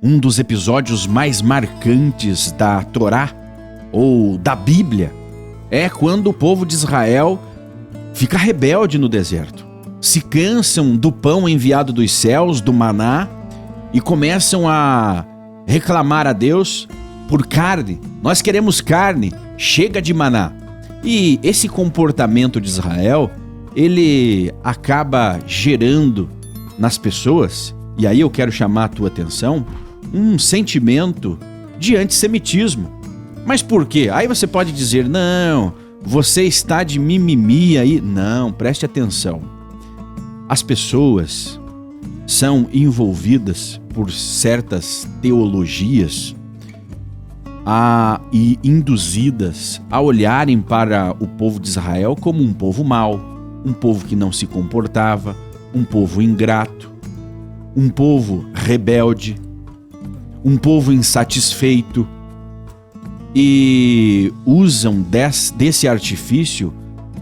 um dos episódios mais marcantes da Torá ou da Bíblia é quando o povo de Israel fica rebelde no deserto. Se cansam do pão enviado dos céus, do maná, e começam a reclamar a Deus por carne. Nós queremos carne, chega de maná. E esse comportamento de Israel, ele acaba gerando nas pessoas, e aí eu quero chamar a tua atenção, um sentimento de antissemitismo. Mas por quê? Aí você pode dizer, não, você está de mimimi aí. Não, preste atenção. As pessoas são envolvidas por certas teologias e induzidas a olharem para o povo de Israel como um povo mau, um povo que não se comportava, um povo ingrato, um povo rebelde, um povo insatisfeito, e usam desse artifício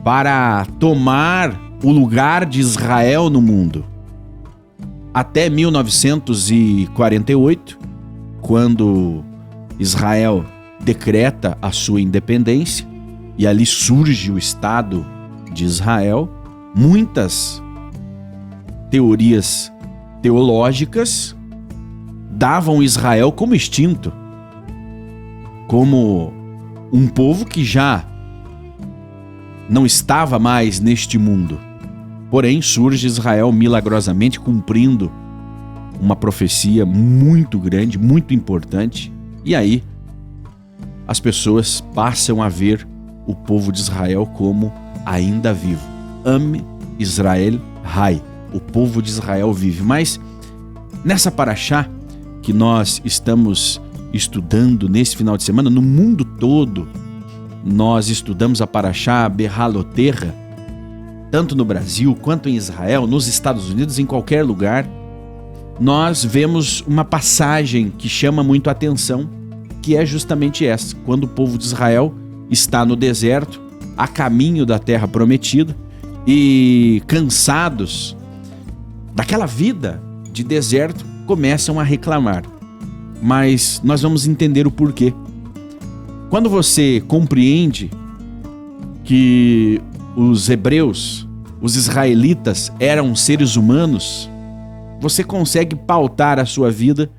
para tomar o lugar de Israel no mundo. Até 1948, quando Israel decreta a sua independência e ali surge o Estado de Israel, muitas teorias teológicas davam Israel como extinto, como um povo que já não estava mais neste mundo. Porém, surge Israel milagrosamente cumprindo uma profecia muito grande, muito importante, e aí as pessoas passam a ver o povo de Israel como ainda vivo. Am Israel Hai, o povo de Israel vive. Mas nessa paraxá que nós estamos estudando nesse final de semana, no mundo todo, nós estudamos a paraxá Behaloterra, tanto no Brasil quanto em Israel, nos Estados Unidos, em qualquer lugar, nós vemos uma passagem que chama muito a atenção, que é justamente essa, quando o povo de Israel está no deserto, a caminho da terra prometida, e cansados daquela vida de deserto, começam a reclamar. Mas nós vamos entender o porquê. Quando você compreende que os hebreus, os israelitas, eram seres humanos, você consegue pautar a sua vida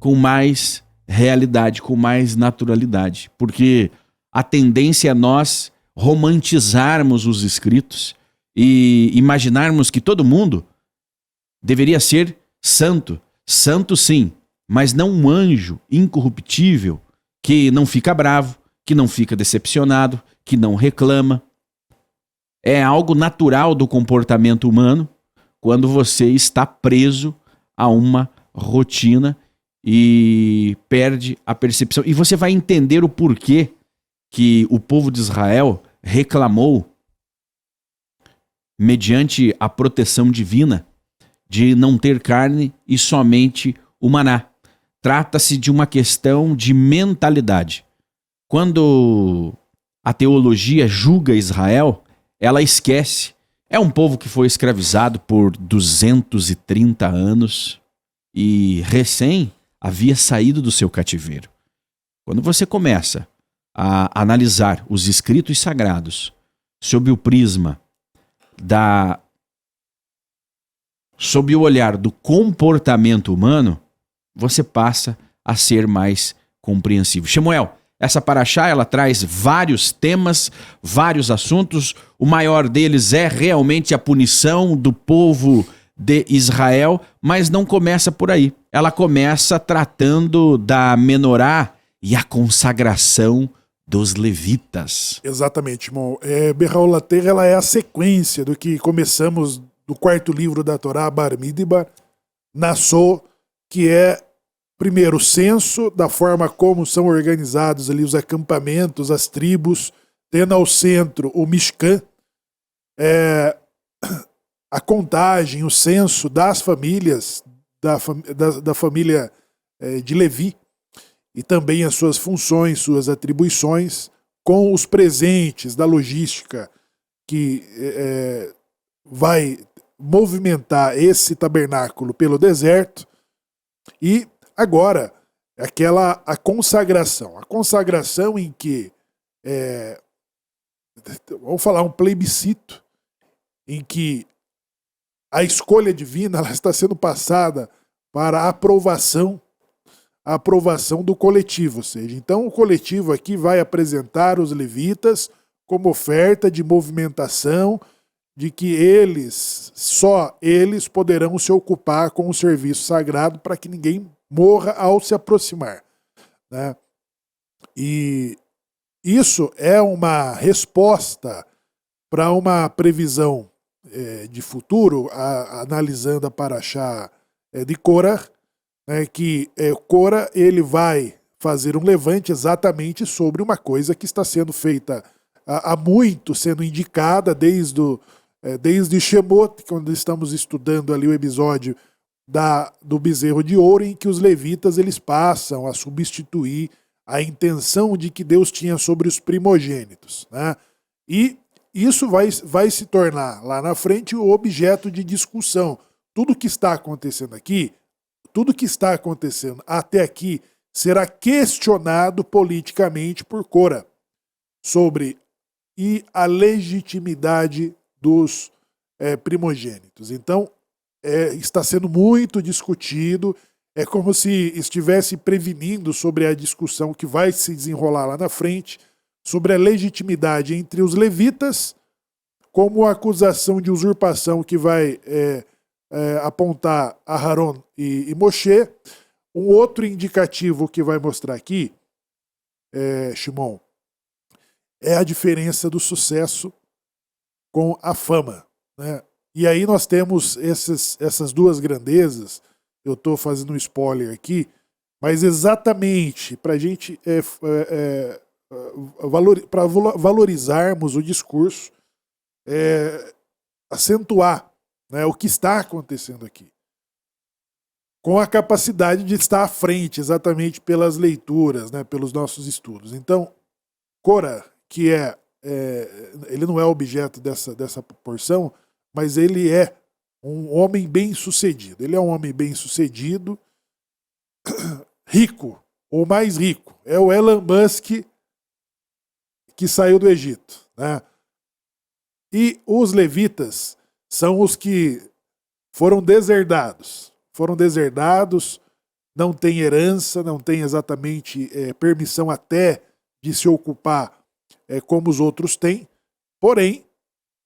com mais realidade, com mais naturalidade. Porque a tendência é nós romantizarmos os escritos e imaginarmos que todo mundo deveria ser santo. Santo sim, mas não um anjo incorruptível que não fica bravo, que não fica decepcionado, que não reclama. É algo natural do comportamento humano quando você está preso a uma rotina e perde a percepção. E você vai entender o porquê que o povo de Israel reclamou, mediante a proteção divina, de não ter carne e somente o maná. Trata-se de uma questão de mentalidade. Quando a teologia julga Israel, ela esquece. É um povo que foi escravizado por 230 anos e recém havia saído do seu cativeiro. Quando você começa a analisar os escritos sagrados sob o prisma sob o olhar do comportamento humano, você passa a ser mais compreensivo. Shemuel, essa paraxá, ela traz vários temas, vários assuntos. O maior deles é realmente a punição do povo de Israel, mas não começa por aí. Ela começa tratando da menorá e a consagração dos levitas. Exatamente, irmão. Behaloterra, ela é a sequência do que começamos do quarto livro da Torá, Bar Midbar, Nassau, que é, primeiro, o censo, da forma como são organizados ali os acampamentos, as tribos, tendo ao centro o Mishkan, a contagem, o censo das famílias, da família de Levi, e também as suas funções, suas atribuições, com os presentes da logística que vai movimentar esse tabernáculo pelo deserto, e Agora, a consagração. A consagração em que, vamos falar, um plebiscito, em que a escolha divina ela está sendo passada para a aprovação do coletivo. Ou seja, então o coletivo aqui vai apresentar os levitas como oferta de movimentação, de que só eles poderão se ocupar com o serviço sagrado para que ninguém morra ao se aproximar, né? E isso é uma resposta para uma previsão de futuro, analisando a Parashá de Korah, né, que Korah ele vai fazer um levante exatamente sobre uma coisa que está sendo feita há muito, sendo indicada desde Shemot, quando estamos estudando ali o episódio do bezerro de ouro, em que os levitas eles passam a substituir a intenção de que Deus tinha sobre os primogênitos, né? E isso vai se tornar lá na frente o objeto de discussão. Tudo que está acontecendo aqui, tudo que está acontecendo até aqui será questionado politicamente por Korah sobre a legitimidade dos primogênitos. Então, está sendo muito discutido, é como se estivesse prevenindo sobre a discussão que vai se desenrolar lá na frente, sobre a legitimidade entre os levitas, como a acusação de usurpação que vai apontar a Aharon e Moshe. Um outro indicativo que vai mostrar aqui, Shimon, é a diferença do sucesso com a fama, né? E aí nós temos essas duas grandezas. Eu estou fazendo um spoiler aqui, mas exatamente para a gente para valorizarmos o discurso, acentuar, né, o que está acontecendo aqui, com a capacidade de estar à frente exatamente pelas leituras, né, pelos nossos estudos. Então, Korah, que ele não é objeto dessa porção, mas ele é um homem bem-sucedido. Ele é um homem bem-sucedido, rico, ou mais rico. É o Elon Musk que saiu do Egito, né? E os levitas são os que foram deserdados. Não têm herança, não têm exatamente permissão até de se ocupar como os outros têm, porém,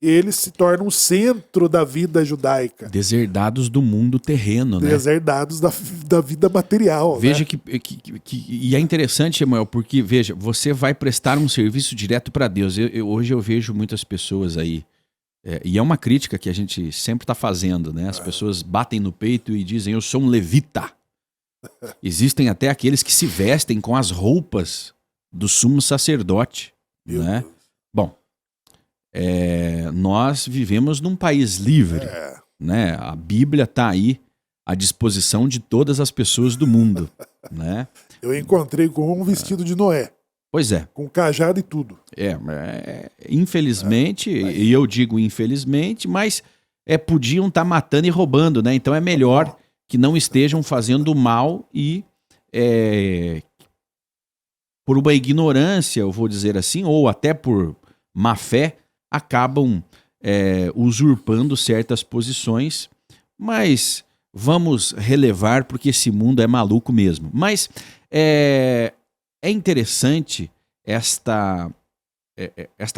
eles se tornam o centro da vida judaica. Deserdados do mundo terreno, né? Deserdados da vida material. Veja, né? E é interessante, Samuel, porque, veja, você vai prestar um serviço direto para Deus. Hoje eu vejo muitas pessoas aí, e é uma crítica que a gente sempre está fazendo, né? As pessoas batem no peito e dizem, eu sou um levita. Existem até aqueles que se vestem com as roupas do sumo sacerdote, né? Bom, nós vivemos num país livre, né? A Bíblia está aí à disposição de todas as pessoas do mundo, né? Eu encontrei com um vestido de Noé. Pois é. Com cajado e tudo. Infelizmente, e eu digo infelizmente, mas podiam estar matando e roubando, né? Então é melhor que não estejam fazendo mal e por uma ignorância, eu vou dizer assim, ou até por má fé, acabam usurpando certas posições, mas vamos relevar porque esse mundo é maluco mesmo. Mas é interessante esta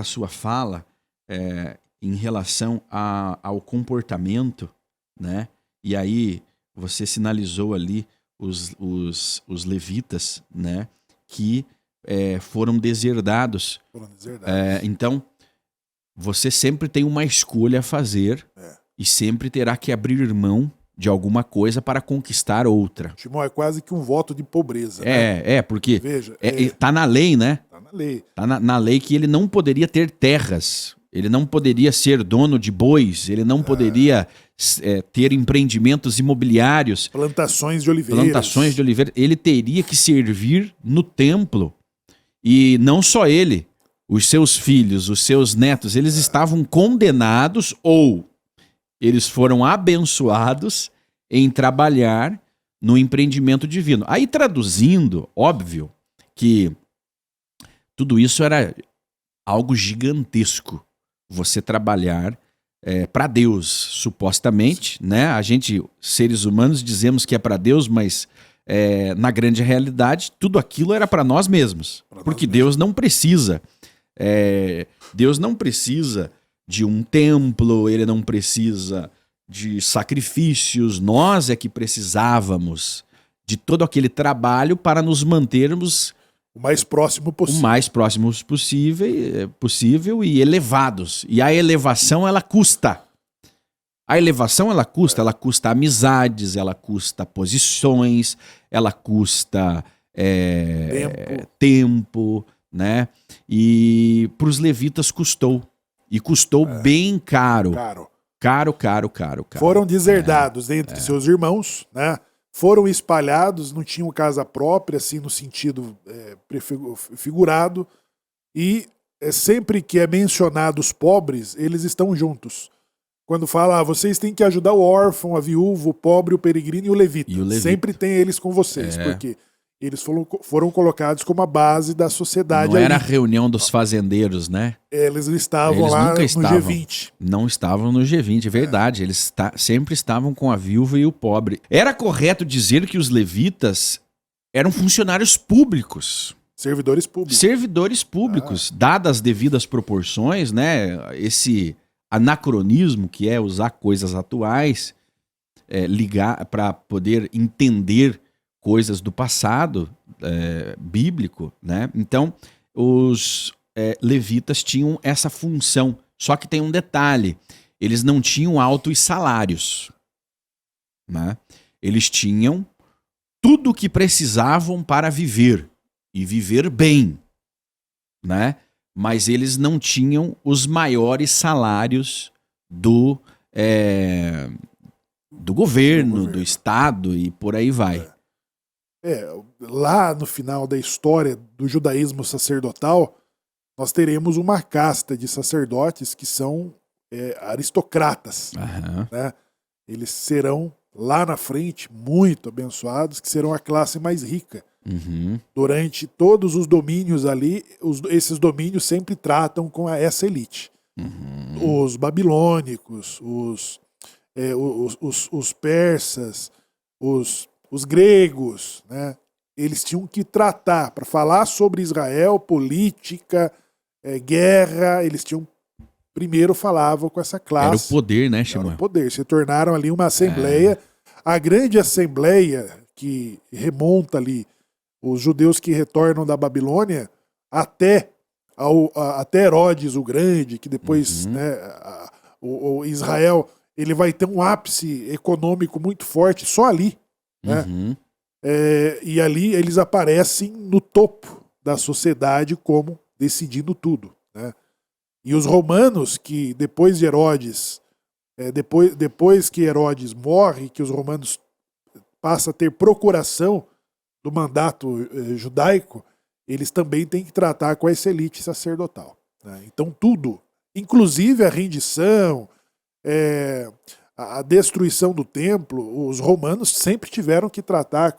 sua fala em relação ao comportamento, né? E aí você sinalizou ali os levitas, né? Que foram deserdados. Então, você sempre tem uma escolha a fazer e sempre terá que abrir mão de alguma coisa para conquistar outra. Shimon, é quase que um voto de pobreza. Né? Porque veja, tá na lei, né? Tá na lei. Tá na lei que ele não poderia ter terras, ele não poderia ser dono de bois, ele não poderia ter empreendimentos imobiliários. Plantações de oliveiras. Ele teria que servir no templo. E não só ele, os seus filhos, os seus netos, eles estavam condenados ou eles foram abençoados em trabalhar no empreendimento divino. Aí traduzindo, óbvio que tudo isso era algo gigantesco. Você trabalhar para Deus, supostamente, né? A gente, seres humanos, dizemos que é para Deus, mas na grande realidade, tudo aquilo era para nós mesmos. Porque Deus não precisa. Deus não precisa de um templo, ele não precisa de sacrifícios. Nós é que precisávamos de todo aquele trabalho para nos mantermos o mais próximo possível. O mais próximos possível e elevados. E a elevação, ela custa. A elevação, ela custa amizades, ela custa posições, ela custa tempo, né? E para os levitas custou. E custou bem caro. Caro. Foram deserdados entre seus irmãos, né? Foram espalhados, não tinham casa própria, assim, no sentido figurado. E sempre que é mencionado os pobres, eles estão juntos. Quando fala, vocês têm que ajudar o órfão, a viúva, o pobre, o peregrino e o levita. Sempre tem eles com vocês, porque eles foram colocados como a base da sociedade. Não era a reunião dos fazendeiros, né? Eles estavam lá no G20. Não estavam no G20, é verdade. Eles sempre estavam com a viúva e o pobre. Era correto dizer que os levitas eram funcionários públicos. Servidores públicos. Servidores públicos, dadas as devidas proporções, né? Esse anacronismo que é usar coisas atuais, ligar para poder entender coisas do passado bíblico, né? Então, os levitas tinham essa função. Só que tem um detalhe: eles não tinham altos salários, né? Eles tinham tudo o que precisavam para viver e viver bem, né? Mas eles não tinham os maiores salários do governo, do Estado e por aí vai. Lá no final da história do judaísmo sacerdotal, nós teremos uma casta de sacerdotes que são aristocratas. Né? Eles serão, lá na frente, muito abençoados, que serão a classe mais rica. Durante todos os domínios ali, esses domínios sempre tratam com essa elite. Os babilônicos, os persas, os gregos, né? Eles tinham que tratar, para falar sobre Israel, política, guerra, eles tinham, primeiro falavam com essa classe. Era o poder, né, Shimon? Era o poder, se tornaram ali uma assembleia. A grande assembleia que remonta ali, os judeus que retornam da Babilônia, até Herodes o Grande, que depois, né, o Israel, ele vai ter um ápice econômico muito forte só ali. Né? E ali eles aparecem no topo da sociedade como decidindo tudo. Né? E os romanos, que depois de Herodes, depois que Herodes morre, que os romanos passam a ter procuração do mandato judaico, eles também têm que tratar com essa elite sacerdotal. Né? Então tudo, inclusive a rendição, a destruição do templo, os romanos sempre tiveram que tratar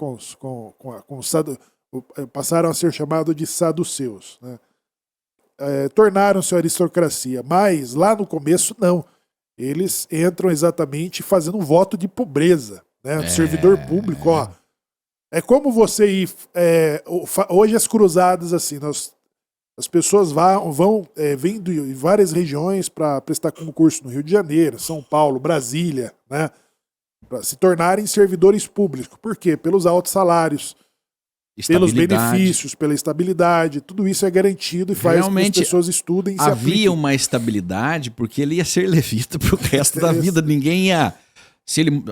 passaram a ser chamados de saduceus. Né? Tornaram-se aristocracia, mas lá no começo não. Eles entram exatamente fazendo um voto de pobreza. Né? O servidor público, ó. É como você ir. Hoje as cruzadas, assim, as pessoas vêm de várias regiões para prestar concurso no Rio de Janeiro, São Paulo, Brasília, né? Para se tornarem servidores públicos. Por quê? Pelos altos salários, pelos benefícios, pela estabilidade. Tudo isso é garantido e faz com que as pessoas estudem e se apliquem. Havia uma estabilidade porque ele ia ser levita para o resto da vida. Ninguém ia.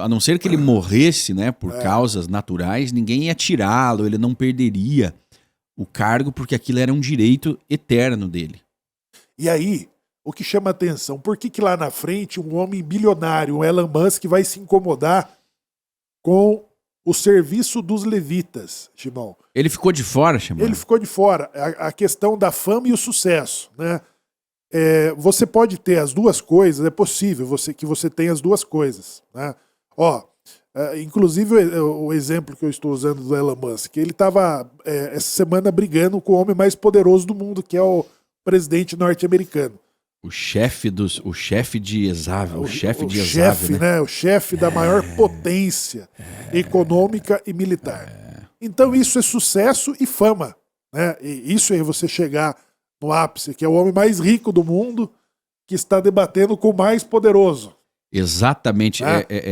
A não ser que ele morresse, né, por causas naturais, ninguém ia tirá-lo, ele não perderia o cargo, porque aquilo era um direito eterno dele. E aí, o que chama atenção, por que lá na frente um homem bilionário, um Elon Musk, vai se incomodar com o serviço dos levitas, Shimon? Ele ficou de fora, Shimon? Ele ficou de fora. A questão da fama e o sucesso, né? Você pode ter as duas coisas, é possível que você tenha as duas coisas. Né? Ó, Inclusive o exemplo que eu estou usando do Elon Musk, ele estava essa semana brigando com o homem mais poderoso do mundo, que é o presidente norte-americano. O chefe de Exave, o chefe de Exave, chefe, né? O chefe da maior potência econômica e militar. Então isso é sucesso e fama, né? E isso é você chegar no ápice, que é o homem mais rico do mundo, que está debatendo com o mais poderoso. Exatamente.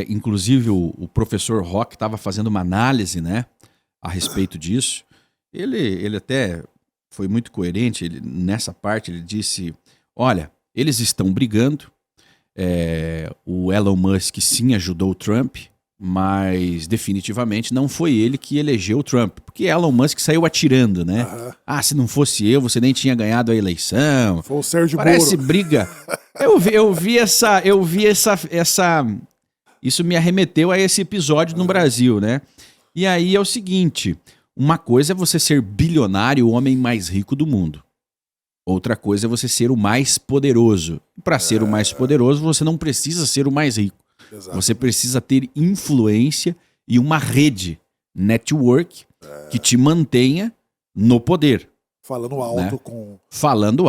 Inclusive o professor Rock estava fazendo uma análise, né, a respeito disso. Ele até foi muito coerente. Nessa parte ele disse, olha, eles estão brigando. O Elon Musk sim ajudou o Trump, mas definitivamente não foi ele que elegeu o Trump, porque Elon Musk saiu atirando, né? Se não fosse eu, você nem tinha ganhado a eleição. Foi o Sérgio Parece Moro. Briga. Eu vi essa. Isso me arremeteu a esse episódio no Brasil, né? E aí é o seguinte: uma coisa é você ser bilionário, o homem mais rico do mundo. Outra coisa é você ser o mais poderoso. Para ser o mais poderoso, você não precisa ser o mais rico. Exato. Você precisa ter influência e uma rede, network, que te mantenha no poder. Falando alto, né? Falando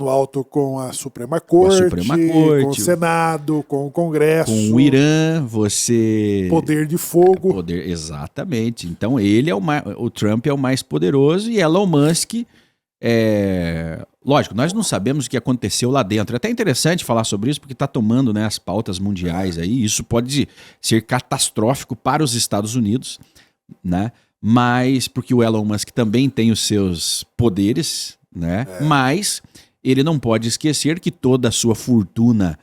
alto com a Suprema Corte, com o Senado, com o Congresso. Com o Irã, você... Poder de fogo. Exatamente. Então o Trump é o mais poderoso e Elon Musk... Lógico, nós não sabemos o que aconteceu lá dentro. É até interessante falar sobre isso, porque está tomando, né, as pautas mundiais aí. Isso pode ser catastrófico para os Estados Unidos, né? Mas, porque o Elon Musk também tem os seus poderes, né? Mas ele não pode esquecer que toda a sua fortuna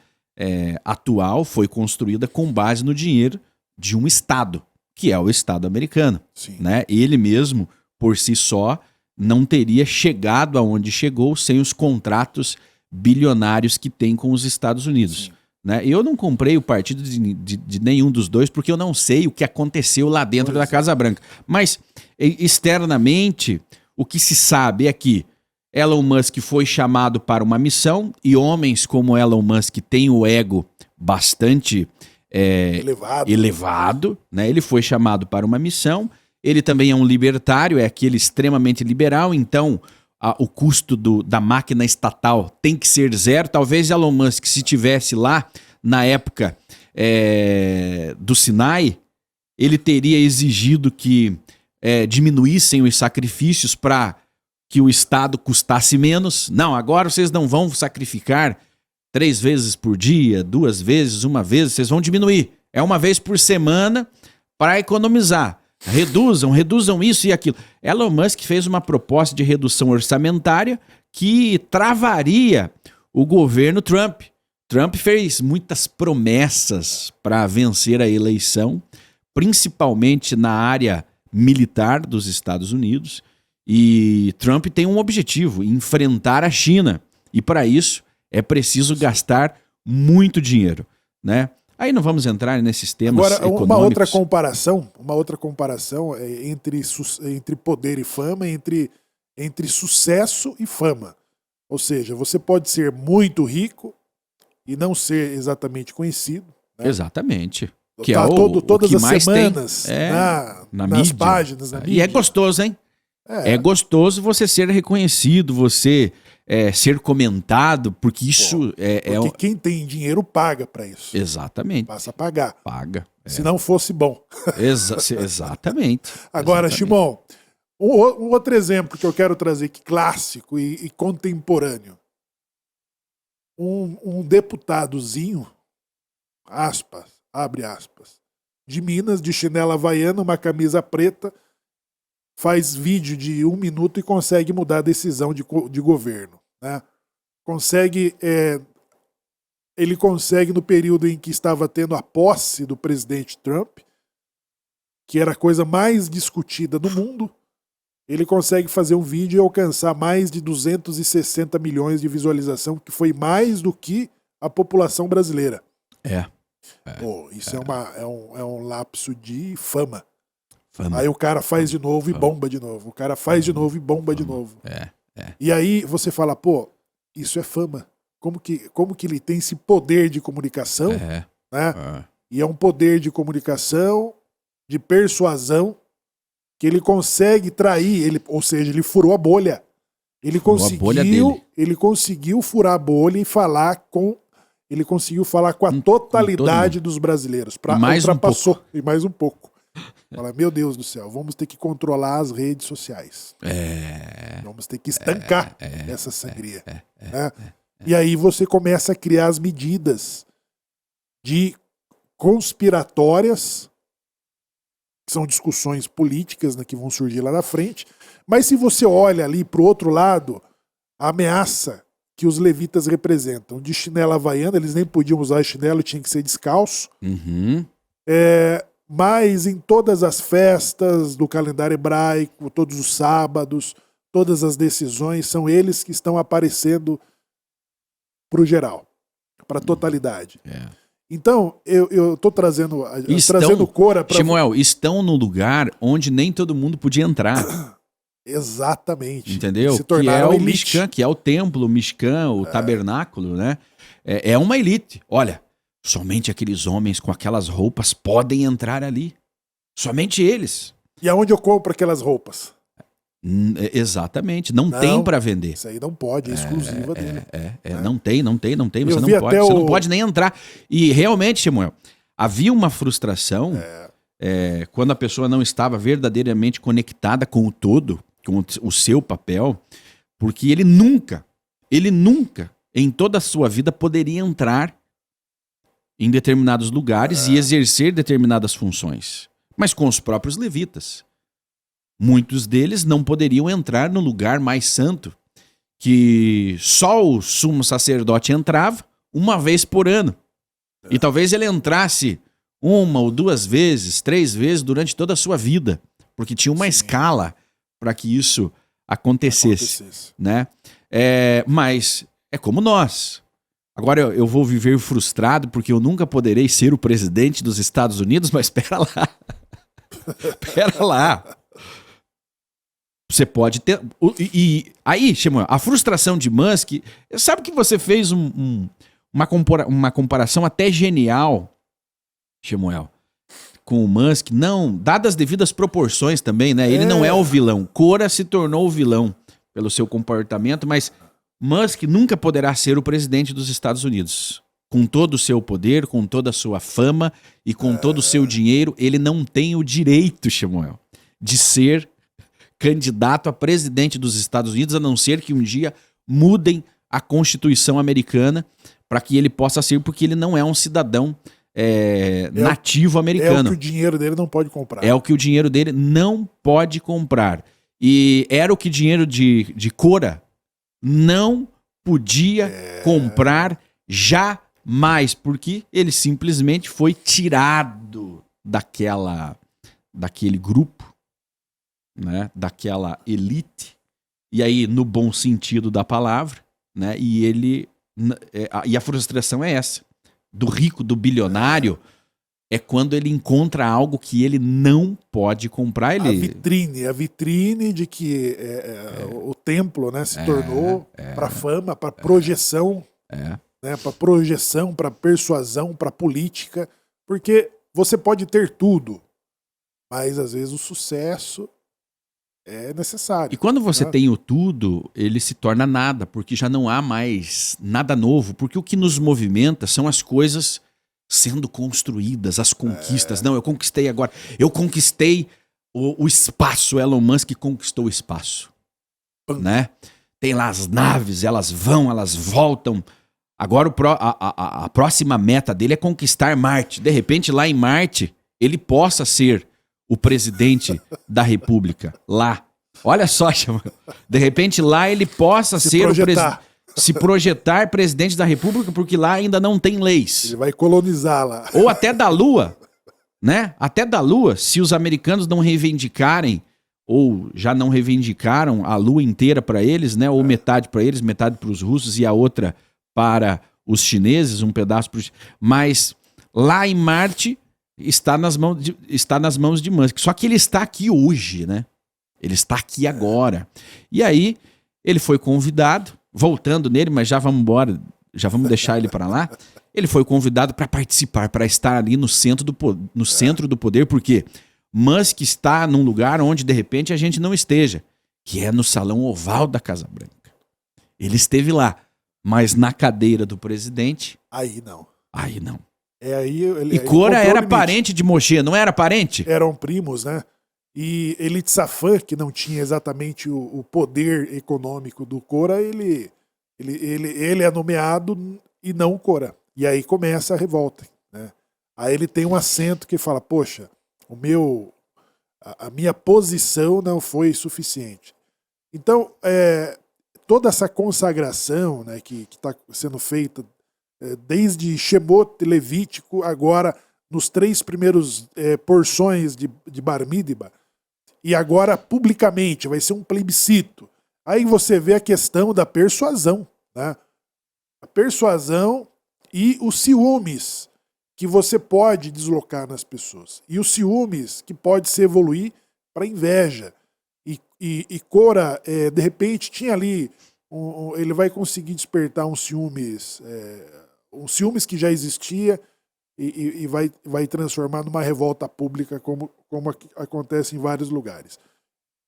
atual foi construída com base no dinheiro de um Estado, que é o Estado americano. Sim. Né? Ele mesmo, por si só, não teria chegado aonde chegou sem os contratos bilionários que tem com os Estados Unidos. Né? Eu não comprei o partido de nenhum dos dois porque eu não sei o que aconteceu lá dentro da Casa Branca. Mas, externamente, o que se sabe é que Elon Musk foi chamado para uma missão e homens como Elon Musk têm o ego bastante elevado, né? Ele foi chamado para uma missão. Ele também é um libertário, é aquele extremamente liberal, então o custo da máquina estatal tem que ser zero. Talvez Elon Musk, se tivesse lá na época do Sinai, ele teria exigido que diminuíssem os sacrifícios para que o Estado custasse menos. Não, agora vocês não vão sacrificar 3 vezes por dia, 2 vezes, 1 vez, vocês vão diminuir. É 1 vez por semana para economizar. Reduzam isso e aquilo. Elon Musk fez uma proposta de redução orçamentária que travaria o governo Trump. Trump fez muitas promessas para vencer a eleição, principalmente na área militar dos Estados Unidos. E Trump tem um objetivo: enfrentar a China. E para isso é preciso gastar muito dinheiro, né? Aí não vamos entrar nesses temas econômicos. Uma outra comparação entre poder e fama, entre sucesso e fama. Ou seja, você pode ser muito rico e não ser exatamente conhecido. Né? Exatamente. Que todas que as mais semanas nas mídia, páginas, na mídia. E é gostoso, hein? É gostoso você ser reconhecido, você ser comentado, porque isso porque quem tem dinheiro paga para isso. Exatamente. Passa a pagar. Paga. Se não fosse bom. Exatamente. Agora, Shimon, um outro exemplo que eu quero trazer aqui, clássico e contemporâneo. Um deputadozinho, abre aspas, de Minas, de chinela havaiana, uma camisa preta, faz vídeo de 1 minuto e consegue mudar a decisão de governo. Né? Ele consegue, no período em que estava tendo a posse do presidente Trump, que era a coisa mais discutida no mundo, ele consegue fazer um vídeo e alcançar mais de 260 milhões de visualização, que foi mais do que a população brasileira. Isso é um lapso de fama. Aí o cara faz de novo e bomba de novo. O cara faz de novo e bomba de novo. E aí você fala, isso é fama. Como que ele tem esse poder de comunicação, né? E é um poder de comunicação, de persuasão, que ele consegue trair, ou seja, ele furou a bolha. Ele conseguiu furar a bolha e falar com... Ele conseguiu falar com a totalidade dos brasileiros. Ultrapassou. E mais um pouco. Fala, meu Deus do céu, vamos ter que controlar as redes sociais. Vamos ter que estancar essa sangria. Né? E aí você começa a criar as medidas de conspiratórias, que são discussões políticas, né, que vão surgir lá na frente. Mas se você olha ali para o outro lado, a ameaça que os levitas representam, de chinela havaiana, eles nem podiam usar chinelo, tinha que ser descalço. Mas em todas as festas do calendário hebraico, todos os sábados, todas as decisões, são eles que estão aparecendo para o geral, para a totalidade. Então, eu estou trazendo Cora para... Shemuel, estão no lugar onde nem todo mundo podia entrar. Exatamente. Entendeu? Que é o Mishkan, que é o templo, o Mishkan, o tabernáculo, né? É uma elite. Olha, somente aqueles homens com aquelas roupas podem entrar ali. Somente eles. E aonde eu compro aquelas roupas? Exatamente. Não tem para vender. Isso aí não pode, é exclusiva dele. Não tem. Você não pode. Você não pode nem entrar. E realmente, Shemuel, havia uma frustração quando a pessoa não estava verdadeiramente conectada com o todo, com o seu papel, porque ele nunca, em toda a sua vida, poderia entrar em determinados lugares e exercer determinadas funções. Mas com os próprios levitas. Muitos deles não poderiam entrar no lugar mais santo, que só o sumo sacerdote entrava uma vez por ano. E talvez ele entrasse 1 ou 2 vezes, 3 vezes durante toda a sua vida, porque tinha uma escala para que isso acontecesse. Né? Mas é como nós. Agora eu vou viver frustrado porque eu nunca poderei ser o presidente dos Estados Unidos, mas espera lá. Espera lá. Você pode ter... E aí, Shemuel, a frustração de Musk... Sabe que você fez uma comparação até genial, Shemuel, com o Musk? Não, dadas as devidas proporções também, né? Ele não é o vilão. Cora se tornou o vilão pelo seu comportamento, mas Musk nunca poderá ser o presidente dos Estados Unidos. Com todo o seu poder, com toda a sua fama e com todo o seu dinheiro, ele não tem o direito, Shemuel, de ser candidato a presidente dos Estados Unidos, a não ser que um dia mudem a Constituição americana para que ele possa ser, porque ele não é um cidadão nativo americano. É o que o dinheiro dele não pode comprar. É o que o dinheiro dele não pode comprar. E era o que o dinheiro de Cora não podia comprar jamais, porque ele simplesmente foi tirado daquele grupo, né, daquela elite, e aí no bom sentido da palavra, né, e a frustração é essa, do rico, do bilionário, é quando ele encontra algo que ele não pode comprar. A vitrine de que o templo, né, se tornou para fama, para projeção, né, para projeção, para persuasão, para política, porque você pode ter tudo, mas às vezes o sucesso é necessário. E quando você tem o tudo, ele se torna nada, porque já não há mais nada novo, porque o que nos movimenta são as coisas sendo construídas, as conquistas. Não, eu conquistei agora. Eu conquistei o espaço. Elon Musk conquistou o espaço. Né? Tem lá as naves, elas vão, elas voltam. Agora a próxima meta dele é conquistar Marte. De repente, lá em Marte, ele possa ser o presidente da República lá. Olha só, de repente lá ele possa se projetar presidente da República, porque lá ainda não tem leis. Ele vai colonizar lá. Ou até da Lua, né? Até da Lua, se os americanos não reivindicarem, ou já não reivindicaram a Lua inteira para eles, né? Ou metade para eles, metade para os russos e a outra para os chineses, um pedaço para os... Mas lá em Marte está nas mãos de Musk. Só que ele está aqui hoje, né? Ele está aqui agora. E aí, ele foi convidado, voltando nele, mas já vamos embora, já vamos deixar ele para lá. Ele foi convidado para participar, para estar ali no centro do poder, porque Musk está num lugar onde, de repente, a gente não esteja, que é no Salão Oval da Casa Branca. Ele esteve lá, mas na cadeira do presidente... Aí não. E Cora era parente de Moshe, não era parente? Eram primos, né? E Elitsafan, que não tinha exatamente o poder econômico do Cora, ele é nomeado e não o Cora. E aí começa a revolta, né? Aí ele tem um assento que fala, poxa, a minha posição não foi suficiente. Então, toda essa consagração, né, que está sendo feita desde Shemot Levítico, agora nos 3 primeiros porções de Bar Mitzvah, e agora publicamente, vai ser um plebiscito. Aí você vê a questão da persuasão, né? A persuasão e os ciúmes que você pode deslocar nas pessoas. E os ciúmes que pode se evoluir para inveja. E Cora, de repente, tinha ali, ele vai conseguir despertar um ciúmes que já existia e vai transformar numa revolta pública como acontece em vários lugares.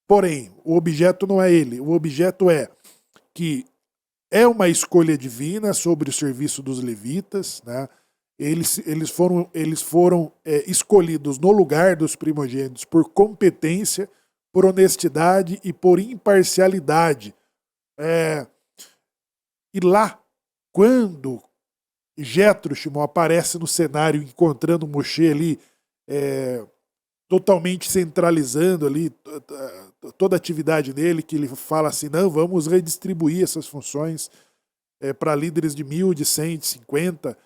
Porém, o objeto não é ele. O objeto é que é uma escolha divina sobre o serviço dos levitas, né? Eles foram escolhidos no lugar dos primogênitos por competência, por honestidade e por imparcialidade. E lá, quando Jethro Shimon aparece no cenário encontrando Moshe ali, totalmente centralizando ali toda a atividade dele, que ele fala assim, não, vamos redistribuir essas funções para líderes de 1.000, de 100, de 50.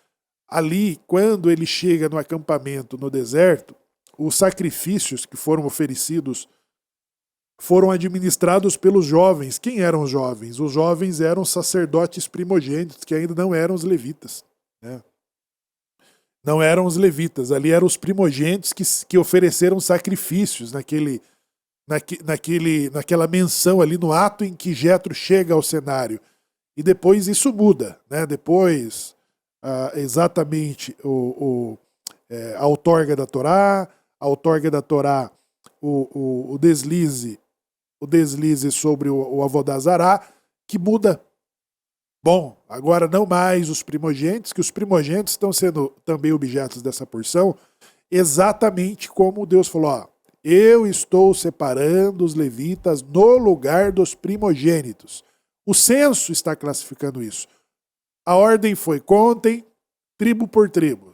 Ali, quando ele chega no acampamento no deserto, os sacrifícios que foram oferecidos foram administrados pelos jovens. Quem eram os jovens? Os jovens eram sacerdotes primogênitos, que ainda não eram os levitas, né? Não eram os levitas, ali eram os primogênitos que ofereceram sacrifícios naquela menção ali, no ato em que Jethro chega ao cenário. E depois isso muda, né? Depois, exatamente, a outorga da Torá, o deslize sobre o Avodá Zará, que muda. Bom, agora não mais os primogênitos, que os primogênitos estão sendo também objetos dessa porção, exatamente como Deus falou, ó, eu estou separando os levitas no lugar dos primogênitos. O censo está classificando isso. A ordem foi, contem tribo por tribo.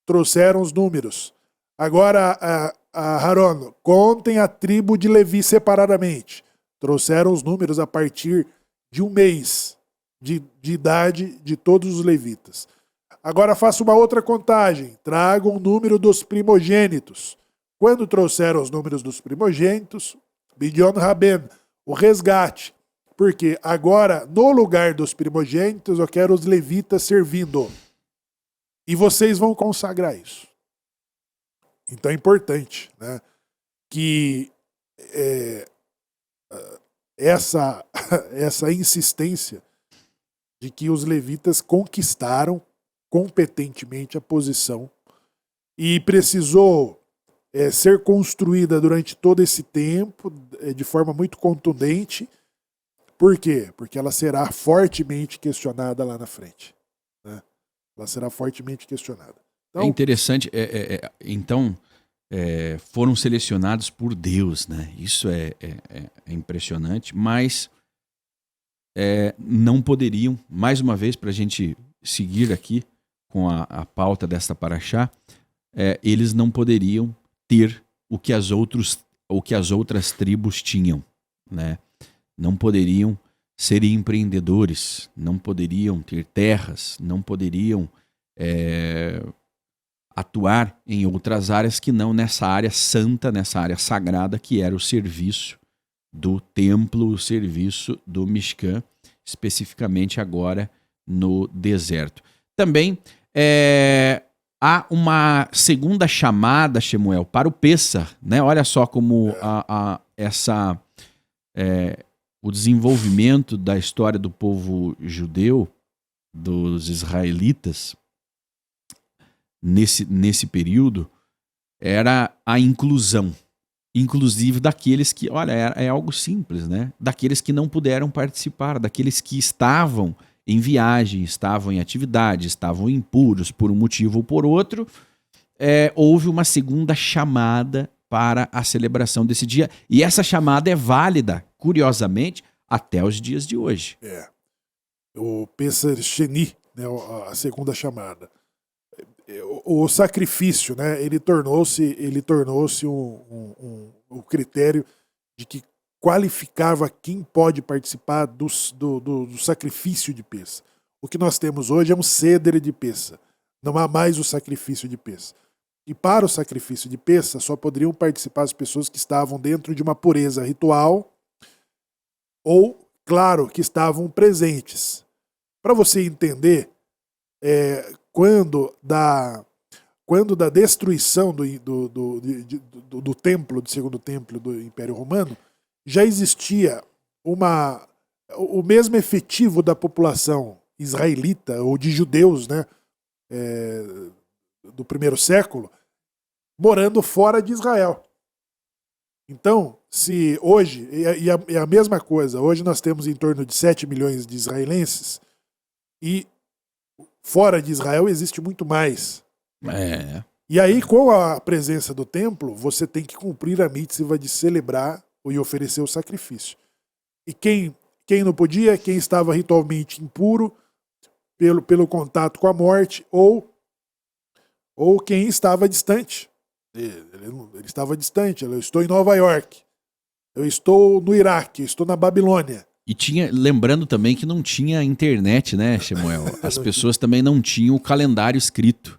Trouxeram os números. Agora, Haron, contem a tribo de Levi separadamente. Trouxeram os números a partir de um mês de idade de todos os levitas. Agora faça uma outra contagem. Tragam o número dos primogênitos. Quando trouxeram os números dos primogênitos, Bidion Raben, o resgate. Porque agora, no lugar dos primogênitos, eu quero os levitas servindo. E vocês vão consagrar isso. Então é importante, né, que essa insistência de que os levitas conquistaram competentemente a posição e precisou ser construída durante todo esse tempo de forma muito contundente. Por quê? Porque ela será fortemente questionada lá na frente, né? Ela será fortemente questionada. Então, é interessante, então foram selecionados por Deus, né? Isso é impressionante, mas não poderiam, mais uma vez, para a gente seguir aqui com a pauta desta paraxá, eles não poderiam ter o que as outras tribos tinham, né? Não poderiam ser empreendedores, não poderiam ter terras, não poderiam atuar em outras áreas que não nessa área santa, nessa área sagrada que era o serviço do templo, o serviço do Mishkan, especificamente agora no deserto. Também há uma segunda chamada, Shemuel, para o Pessah, né? Olha só como o desenvolvimento da história do povo judeu, dos israelitas, nesse período era a inclusão. Inclusive daqueles que, olha, é algo simples, né? Daqueles que não puderam participar, daqueles que estavam em viagem, estavam em atividade, estavam impuros por um motivo ou por outro. Houve uma segunda chamada para a celebração desse dia. E essa chamada é válida, curiosamente, até os dias de hoje. O Pesach Sheni, né, a segunda chamada. O sacrifício, né, ele tornou-se um critério de que qualificava quem pode participar do sacrifício de Pesach. O que nós temos hoje é um ceder de Pesach. Não há mais o sacrifício de Pesach. E para o sacrifício de Pesach só poderiam participar as pessoas que estavam dentro de uma pureza ritual ou, claro, que estavam presentes. Para você entender, quando da destruição do templo, do segundo templo do Império Romano, já existia o mesmo efetivo da população israelita, ou de judeus, né, do primeiro século, morando fora de Israel. Então, se hoje, é a mesma coisa, hoje nós temos em torno de 7 milhões de israelenses, e fora de Israel existe muito mais. E aí, com a presença do templo, você tem que cumprir a mitzvah de celebrar e oferecer o sacrifício. E quem não podia, quem estava ritualmente impuro pelo contato com a morte, ou quem estava distante. Ele estava distante. Eu estou em Nova York, eu estou no Iraque, eu estou na Babilônia. E lembrando também que não tinha internet, né, Shemuel? As pessoas também não tinham o calendário escrito.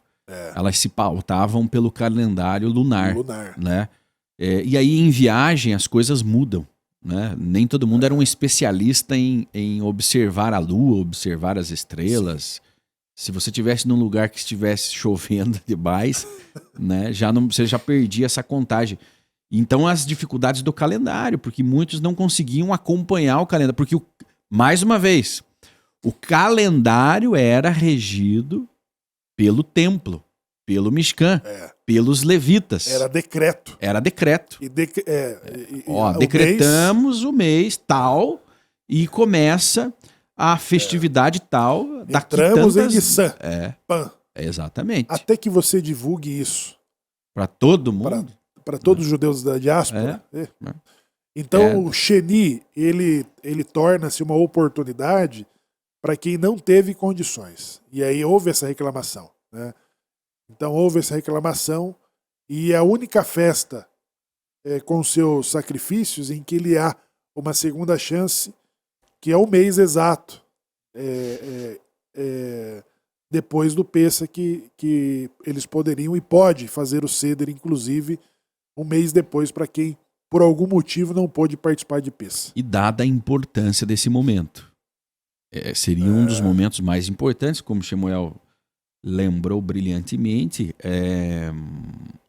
Elas se pautavam pelo calendário lunar. Né? E aí, em viagem, as coisas mudam. Né? Nem todo mundo era um especialista em observar a lua, observar as estrelas. Sim. Se você estivesse num lugar que estivesse chovendo demais, né, você já perdia essa contagem. Então, as dificuldades do calendário, porque muitos não conseguiam acompanhar o calendário. Porque, mais uma vez, o calendário era regido pelo templo, pelo Mishkan, pelos levitas. Era decreto. Decretamos o mês tal e começa a festividade tal. Entramos em Nissan. Exatamente. Até que você divulgue isso. Para todo mundo. Para todos os judeus da diáspora. Então, o Sheni, ele torna-se uma oportunidade para quem não teve condições. E aí houve essa reclamação. Né? Então, houve essa reclamação e a única festa com seus sacrifícios em que ele há uma segunda chance, que é o mês exato, depois do Pesach, que eles poderiam e pode fazer o ceder, inclusive, um mês depois, para quem, por algum motivo, não pôde participar de Pesach. E dada a importância desse momento. Seria um dos momentos mais importantes, como Shemuel lembrou brilhantemente.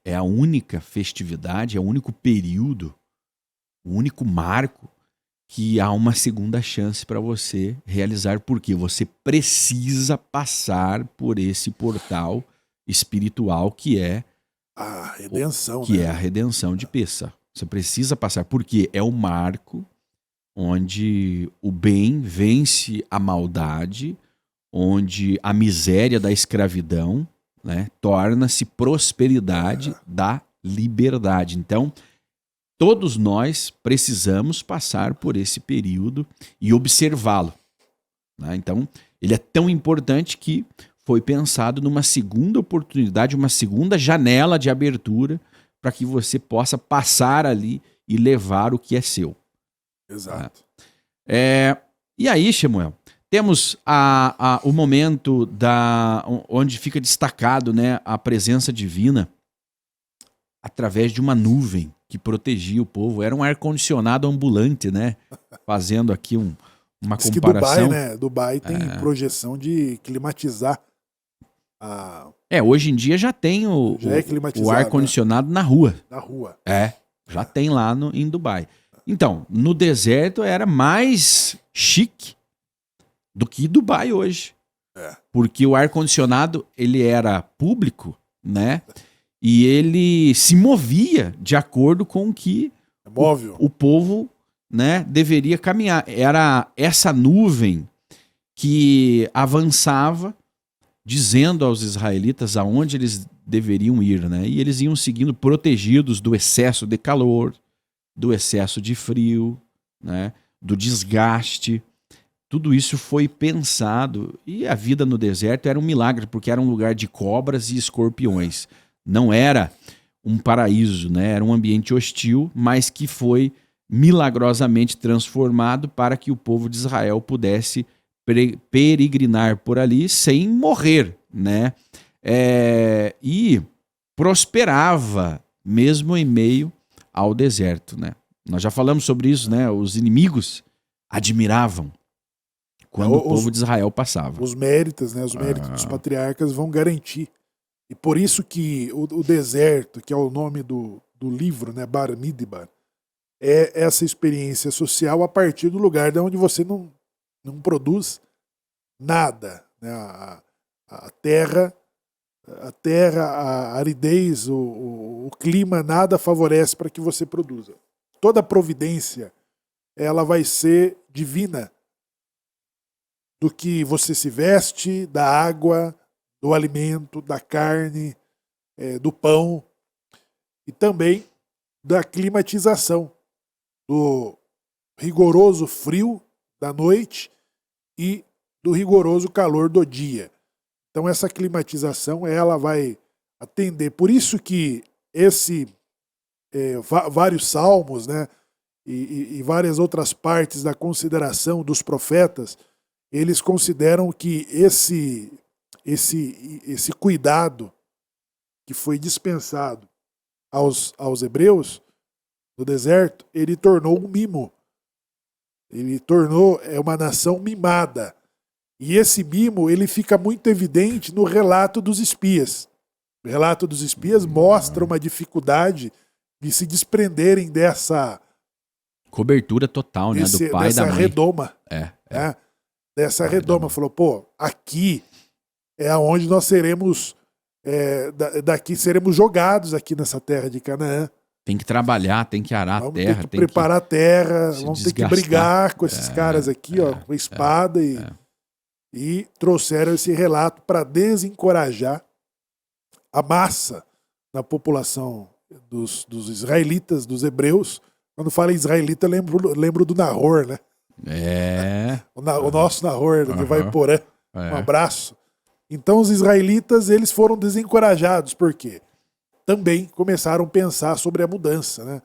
É a única festividade, é o único período, o único marco que há uma segunda chance para você realizar, porque você precisa passar por esse portal espiritual que é a redenção, é a redenção de Pesach. Você precisa passar, porque é o marco onde o bem vence a maldade, onde a miséria da escravidão, né, torna-se prosperidade da liberdade. Então, todos nós precisamos passar por esse período e observá-lo. Né? Então, ele é tão importante que foi pensado numa segunda oportunidade, uma segunda janela de abertura para que você possa passar ali e levar o que é seu. Exato. E aí, Shemuel, temos o momento onde fica destacado, né, a presença divina através de uma nuvem que protegia o povo. Era um ar-condicionado ambulante, né? Fazendo aqui uma Diz comparação. Que Dubai tem projeção de climatizar. Hoje em dia já tem o ar-condicionado, né? Na rua. Na rua. Já tem lá em Dubai. Então, no deserto era mais chique do que Dubai hoje. Porque o ar-condicionado, ele era público, né? E ele se movia de acordo com o que o povo, né, deveria caminhar. Era essa nuvem que avançava, dizendo aos israelitas aonde eles deveriam ir, né? E eles iam seguindo, protegidos do excesso de calor, do excesso de frio, né? Do desgaste. Tudo isso foi pensado, e a vida no deserto era um milagre, porque era um lugar de cobras e escorpiões. Não era um paraíso, né? Era um ambiente hostil, mas que foi milagrosamente transformado para que o povo de Israel pudesse peregrinar por ali sem morrer, né? E prosperava mesmo em meio ao deserto, né? Nós já falamos sobre isso, né? Os inimigos admiravam quando o povo de Israel passava. Os méritos, né? Os méritos dos patriarcas vão garantir. E por isso que o deserto, que é o nome do livro, né? Bar Midbar, é essa experiência social a partir do lugar de onde você não produz nada, né? A terra, a aridez, o clima, nada favorece para que você produza. Toda providência, ela vai ser divina, do que você se veste, da água, do alimento, da carne, do pão, e também da climatização, do rigoroso frio da noite e do rigoroso calor do dia. Então essa climatização, ela vai atender. Por isso que vários salmos, né, e várias outras partes da consideração dos profetas, eles consideram que esse cuidado que foi dispensado aos hebreus do deserto, ele tornou um mimo. Ele tornou uma nação mimada. E esse mimo, ele fica muito evidente no relato dos espias. O relato dos espias mostra uma dificuldade de se desprenderem dessa cobertura total, né, do pai e da mãe. Redoma. Dessa redoma. Falou, pô, aqui é onde nós seremos, daqui seremos jogados aqui nessa terra de Canaã. Tem que trabalhar, tem que arar a terra. Tem que preparar a terra, vamos ter que brigar com esses caras aqui, ó, com a espada. E trouxeram esse relato para desencorajar a massa da população dos israelitas, dos hebreus. Quando fala israelita, lembro do Nahor, né? O nosso Nahor, que vai por um abraço. Então os israelitas, eles foram desencorajados, por quê? Também começaram a pensar sobre a mudança, né?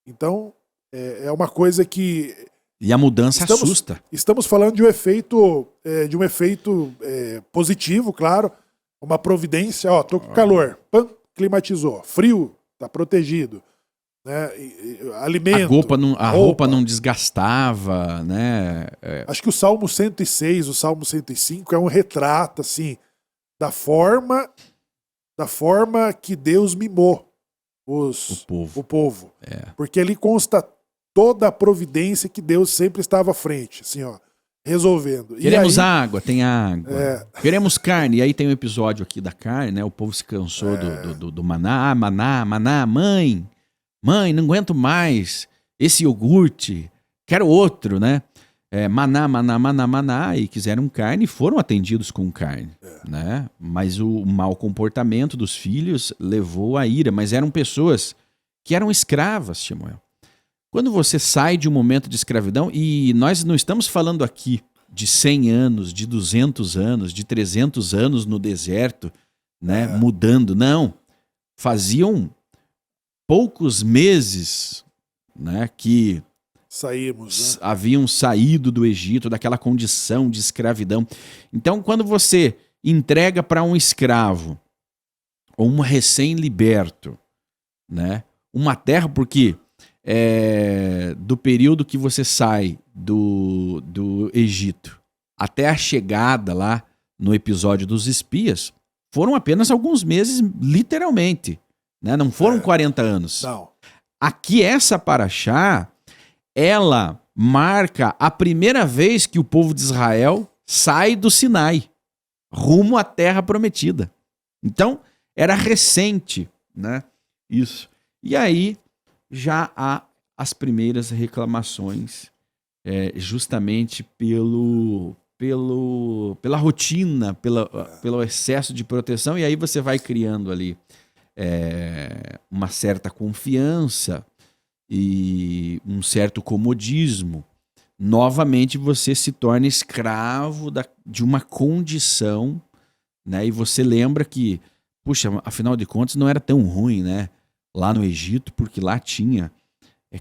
Então é uma coisa que... E a mudança assusta. Estamos falando de um efeito, positivo, claro. Uma providência, ó, tô com calor, climatizou. Frio, tá protegido. Né? Alimento. A roupa não desgastava, né? Acho que o Salmo 106, o Salmo 105 é um retrato, assim, da forma que Deus mimou o povo. Porque ali consta toda a providência que Deus sempre estava à frente, assim, ó, resolvendo. Queremos água, tem água. Queremos carne, e aí tem um episódio aqui da carne, né? O povo se cansou do maná. Maná, mãe, não aguento mais esse iogurte, quero outro, né? Maná, e quiseram carne e foram atendidos com carne, né? Mas o mau comportamento dos filhos levou à ira, mas eram pessoas que eram escravas, Samuel. Quando você sai de um momento de escravidão, e nós não estamos falando aqui de 100 anos, de 200 anos, de 300 anos no deserto, né, mudando, não. Faziam poucos meses, né, que haviam saído do Egito, daquela condição de escravidão. Então, quando você entrega para um escravo, ou um recém-liberto, né, uma terra, porque do período que você sai do Egito até a chegada lá no episódio dos espias, foram apenas alguns meses, literalmente, né? Não foram 40 anos. Não. Aqui essa paraxá, ela marca a primeira vez que o povo de Israel sai do Sinai, rumo à terra prometida. Então, era recente, né? Isso. E aí já há as primeiras reclamações, justamente pela rotina, pelo excesso de proteção, e aí você vai criando ali uma certa confiança e um certo comodismo. Novamente você se torna escravo de uma condição, né? E você lembra que, puxa, afinal de contas não era tão ruim, né? Lá no Egito, porque lá tinha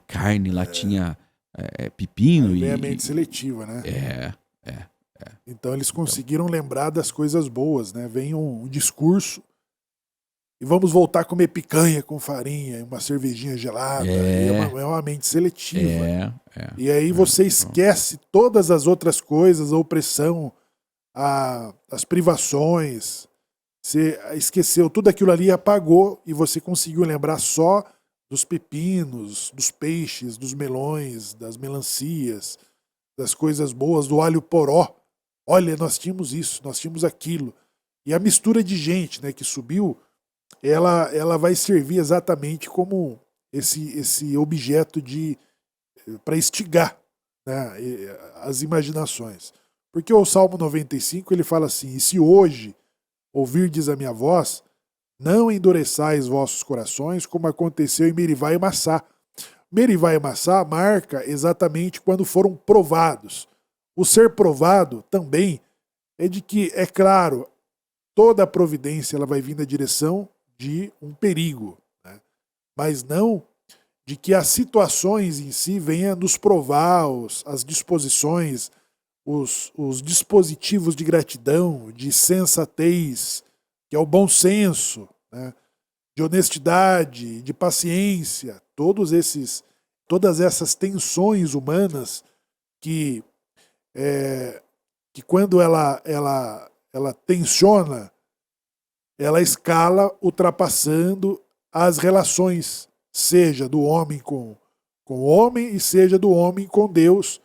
carne, lá tinha pepino. Vem a mente seletiva, né? Então eles conseguiram lembrar das coisas boas, né? Vem um discurso e vamos voltar a comer picanha com farinha, uma cervejinha gelada. É uma mente seletiva. E aí você esquece todas as outras coisas, a opressão, as privações. Você esqueceu tudo aquilo ali, apagou, e você conseguiu lembrar só dos pepinos, dos peixes, dos melões, das melancias, das coisas boas, do alho poró. Olha, nós tínhamos isso, nós tínhamos aquilo. E a mistura de gente, né, que subiu, ela vai servir exatamente como esse objeto para instigar, né, as imaginações. Porque o Salmo 95 ele fala assim: e se hoje ouvirdes a minha voz, não endureçais vossos corações, como aconteceu em Merivá e Massá. Merivá e Massá marca exatamente quando foram provados. O ser provado também é de que, é claro, toda a providência ela vai vir na direção de um perigo, né? Mas não de que as situações em si venham nos provar, as disposições, os dispositivos de gratidão, de sensatez, que é o bom senso, né? De honestidade, de paciência, todas essas tensões humanas que quando ela tensiona, ela escala ultrapassando as relações, seja do homem com o homem e seja do homem com Deus,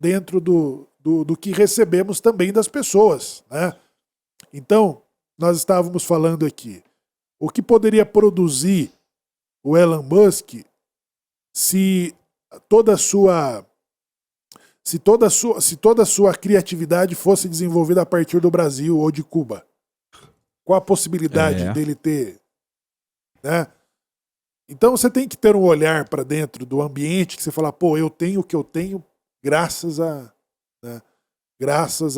dentro do que recebemos também das pessoas, né? Então, nós estávamos falando aqui, o que poderia produzir o Elon Musk se toda a sua criatividade fosse desenvolvida a partir do Brasil ou de Cuba? Qual a possibilidade dele ter, né? Então você tem que ter um olhar para dentro do ambiente que você fala, pô, eu tenho o que eu tenho graças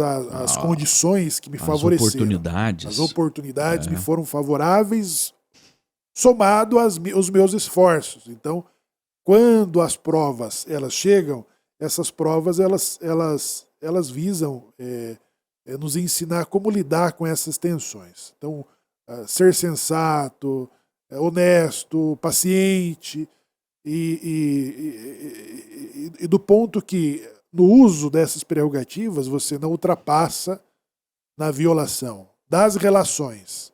às condições que me favoreceram. As oportunidades me foram favoráveis, somado aos meus esforços. Então, quando as provas elas chegam, essas provas elas visam nos ensinar como lidar com essas tensões. Então, ser sensato, honesto, paciente, e do ponto que no uso dessas prerrogativas você não ultrapassa na violação das relações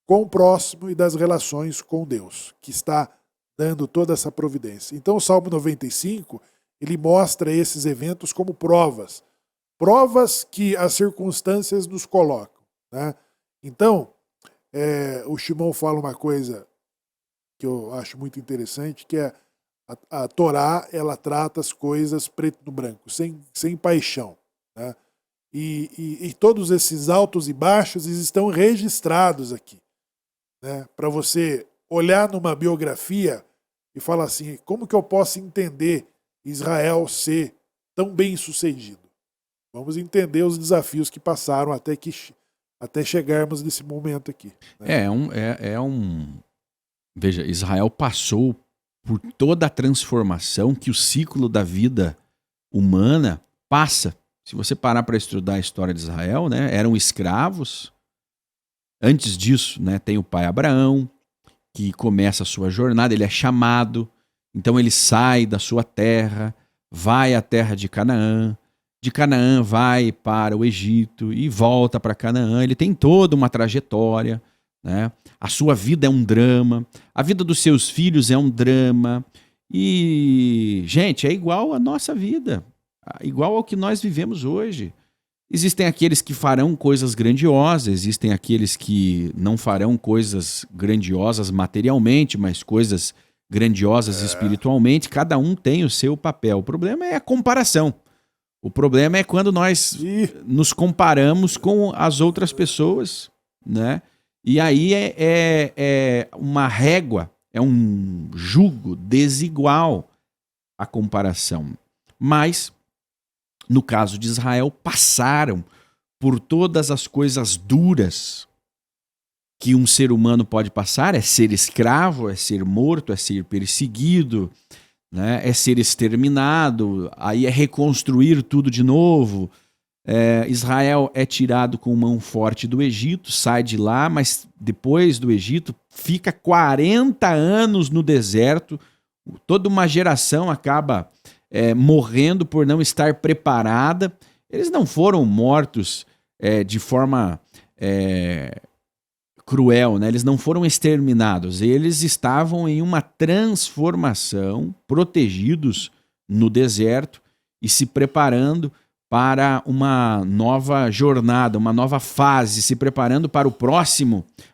com o próximo e das relações com Deus, que está dando toda essa providência. Então o Salmo 95, ele mostra esses eventos como provas que as circunstâncias nos colocam, né? Então, o Shimon fala uma coisa que eu acho muito interessante, que é a Torá, ela trata as coisas preto no branco, sem paixão, né? E todos esses altos e baixos estão registrados aqui, né? Para você olhar numa biografia e falar assim, como que eu posso entender Israel ser tão bem sucedido? Vamos entender os desafios que passaram até chegarmos nesse momento aqui, né? Veja, Israel passou por toda a transformação que o ciclo da vida humana passa. Se você parar para estudar a história de Israel, né, eram escravos. Antes disso, né, tem o pai Abraão, que começa a sua jornada, ele é chamado, então ele sai da sua terra, vai à terra de Canaã vai para o Egito e volta para Canaã. Ele tem toda uma trajetória, né? A sua vida é um drama, a vida dos seus filhos é um drama, e, gente, é igual à nossa vida, igual ao que nós vivemos hoje. Existem aqueles que farão coisas grandiosas, existem aqueles que não farão coisas grandiosas materialmente, mas coisas grandiosas espiritualmente. Cada um tem o seu papel. O problema é a comparação. O problema é quando nós nos comparamos com as outras pessoas, né? E aí é uma régua, é um jugo desigual a comparação. Mas, no caso de Israel, passaram por todas as coisas duras que um ser humano pode passar. É ser escravo, é ser morto, é ser perseguido, né? É ser exterminado, aí é reconstruir tudo de novo. Israel é tirado com mão forte do Egito, sai de lá, mas depois do Egito fica 40 anos no deserto. Toda uma geração acaba morrendo por não estar preparada. Eles não foram mortos de forma cruel, né? Eles não foram exterminados. Eles estavam em uma transformação, protegidos no deserto e se preparando para uma nova jornada, uma nova fase, se preparando para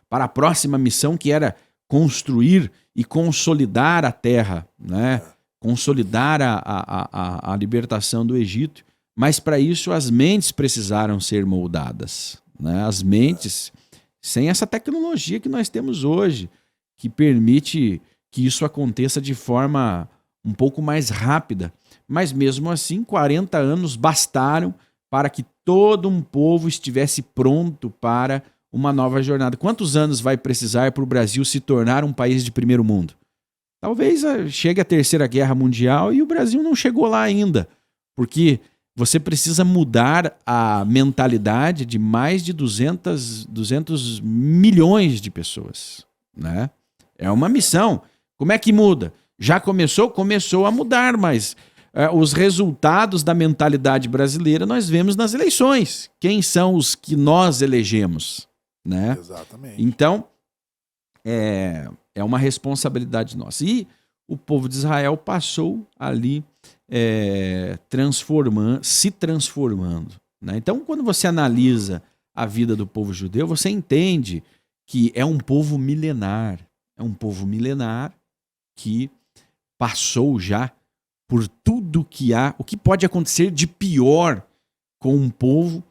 para a próxima missão, que era construir e consolidar a terra, né? Consolidar a libertação do Egito. Mas para isso as mentes precisaram ser moldadas, né? As mentes, sem essa tecnologia que nós temos hoje, que permite que isso aconteça de forma um pouco mais rápida. Mas mesmo assim, 40 anos bastaram para que todo um povo estivesse pronto para uma nova jornada. Quantos anos vai precisar para o Brasil se tornar um país de primeiro mundo? Talvez chegue a Terceira Guerra Mundial e o Brasil não chegou lá ainda, porque você precisa mudar a mentalidade de mais de 200 milhões de pessoas, né? É uma missão. Como é que muda? Já começou? Começou a mudar, mas os resultados da mentalidade brasileira nós vemos nas eleições. Quem são os que nós elegemos, né? Exatamente. Então, é uma responsabilidade nossa. E o povo de Israel passou ali se transformando, né? Então, quando você analisa a vida do povo judeu, você entende que é um povo milenar. É um povo milenar que passou já por tudo que há, o que pode acontecer de pior com um povo,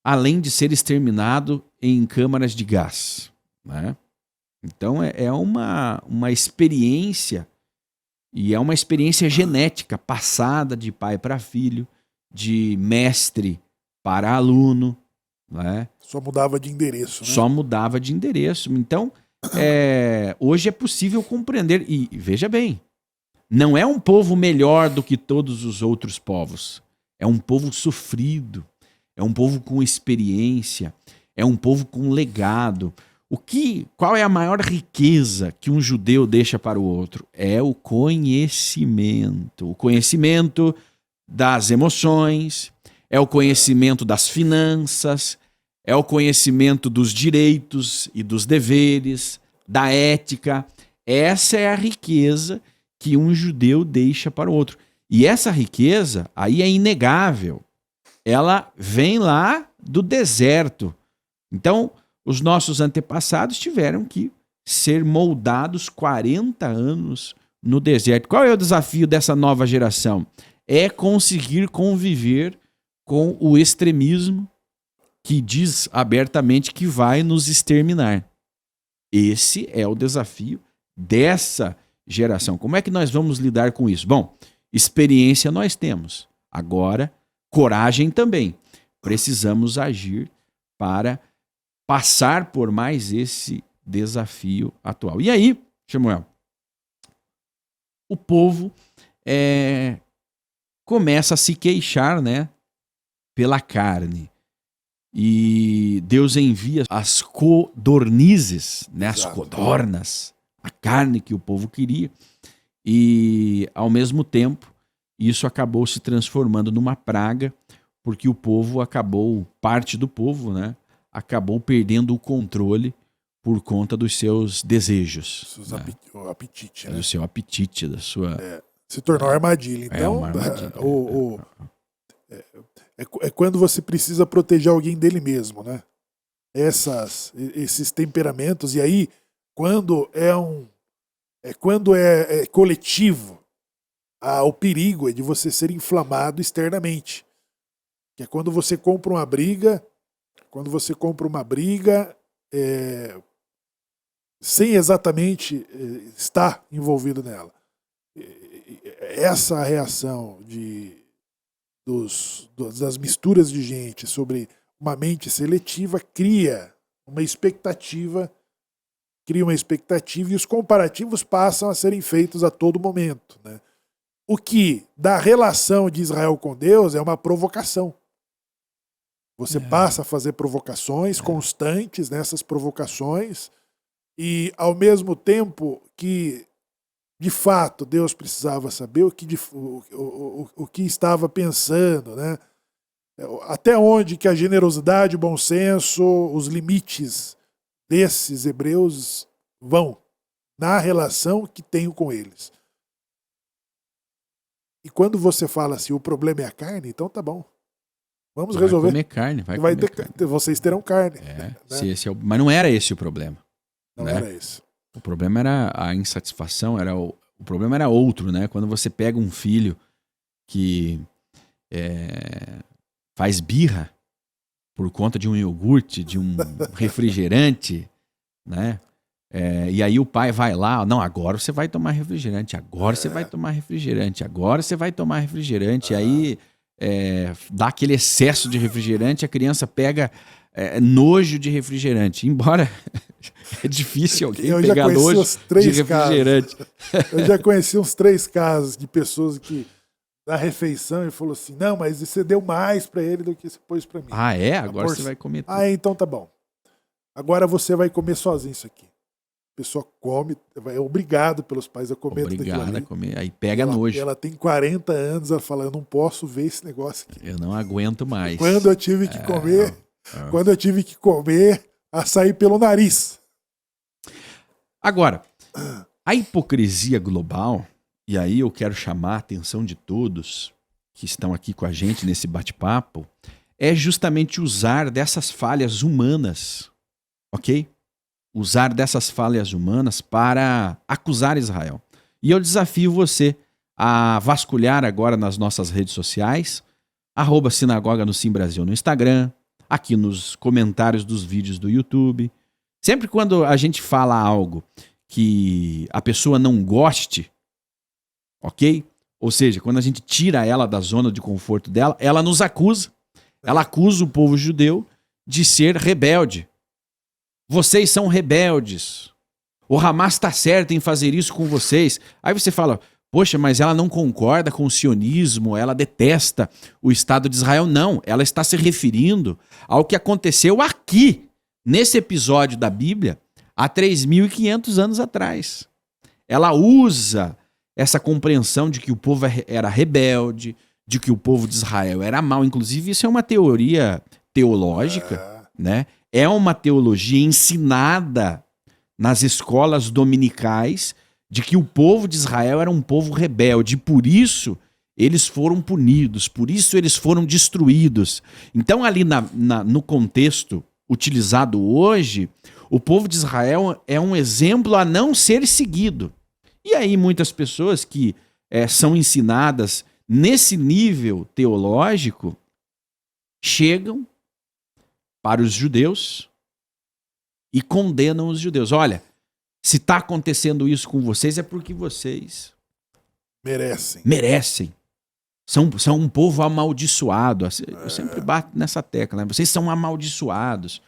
além de ser exterminado em câmaras de gás, né? Então é uma experiência, e é uma experiência genética, passada de pai para filho, de mestre para aluno, né? Só mudava de endereço, né? Só mudava de endereço. Então, hoje é possível compreender, e veja bem, não é um povo melhor do que todos os outros povos. É um povo sofrido, é um povo com experiência, é um povo com legado. Qual é a maior riqueza que um judeu deixa para o outro? É o conhecimento. O conhecimento das emoções, é o conhecimento das finanças, é o conhecimento dos direitos e dos deveres, da ética. Essa é a riqueza que um judeu deixa para o outro. E essa riqueza aí é inegável. Ela vem lá do deserto. Então, os nossos antepassados tiveram que ser moldados 40 anos no deserto. Qual é o desafio dessa nova geração? É conseguir conviver com o extremismo que diz abertamente que vai nos exterminar. Esse é o desafio dessa geração. Como é que nós vamos lidar com isso? Bom, experiência nós temos. Agora, coragem também. Precisamos agir para passar por mais esse desafio atual. E aí, Samuel, o povo começa a se queixar, né, pela carne. E Deus envia as codornizes, né, as codornas, a carne que o povo queria. E, ao mesmo tempo, isso acabou se transformando numa praga, porque o povo parte do povo, né, acabou perdendo o controle por conta dos seus desejos. O apetite, né? Do seu apetite, da sua... Se tornou armadilha. Então, uma armadilha. É quando você precisa proteger alguém dele mesmo, né? Esses temperamentos. E aí, quando é coletivo, o perigo é de você ser inflamado externamente. Que é quando você compra uma briga, sem exatamente estar envolvido nela. Essa reação das misturas de gente sobre uma mente seletiva cria uma expectativa e os comparativos passam a serem feitos a todo momento, né? O que, da relação de Israel com Deus, é uma provocação. Você passa a fazer provocações constantes nessas provocações e, ao mesmo tempo que, de fato, Deus precisava saber o que estava pensando, né? Até onde que a generosidade, o bom senso, os limites desses hebreus vão na relação que tenho com eles. E quando você fala assim, o problema é a carne, então tá bom. Vamos resolver. Vai comer carne, vai comer carne. Vocês terão carne. Né? Mas não era esse o problema. Não era esse. O problema era a insatisfação, o problema era outro, né? Quando você pega um filho que faz birra por conta de um iogurte, de um refrigerante, né? E aí o pai vai lá, não, agora você vai tomar refrigerante, agora você vai tomar refrigerante, agora você vai tomar refrigerante. E aí dá aquele excesso de refrigerante, a criança pega nojo de refrigerante. Embora é difícil alguém pegar nojo de refrigerante. Eu já conheci uns 3 casos de pessoas que da refeição e falou assim, não, mas você deu mais pra ele do que você pôs pra mim. Ah, é? Agora você vai comer tudo. Então tá bom. Agora você vai comer sozinho isso aqui. A pessoa come, é obrigado pelos pais a comer tudo aquilo ali. A comer, aí pega nojo. Ela tem 40 anos, ela fala, eu não posso ver esse negócio aqui. Eu não aguento mais. Quando eu tive que comer, a sair pelo nariz. Agora, a hipocrisia global, e aí eu quero chamar a atenção de todos que estão aqui com a gente nesse bate-papo, é justamente usar dessas falhas humanas, ok? Usar dessas falhas humanas para acusar Israel. E eu desafio você a vasculhar agora nas nossas redes sociais, @Sinagoga no Sim Brasil no Instagram, aqui nos comentários dos vídeos do YouTube. Sempre quando a gente fala algo que a pessoa não goste, ok? Ou seja, quando a gente tira ela da zona de conforto dela, ela nos acusa. Ela acusa o povo judeu de ser rebelde. Vocês são rebeldes. O Hamas está certo em fazer isso com vocês. Aí você fala, poxa, mas ela não concorda com o sionismo, ela detesta o Estado de Israel. Não, ela está se referindo ao que aconteceu aqui, nesse episódio da Bíblia, há 3.500 anos atrás. Ela usa essa compreensão de que o povo era rebelde, de que o povo de Israel era mau. Inclusive, isso é uma teoria teológica, né? É uma teologia ensinada nas escolas dominicais de que o povo de Israel era um povo rebelde. E por isso eles foram punidos, por isso eles foram destruídos. Então, ali no contexto utilizado hoje, o povo de Israel é um exemplo a não ser seguido. E aí muitas pessoas que são ensinadas nesse nível teológico chegam para os judeus e condenam os judeus. Olha, se está acontecendo isso com vocês é porque vocês merecem. São um povo amaldiçoado. Eu sempre bato nessa tecla, né? Vocês são amaldiçoados.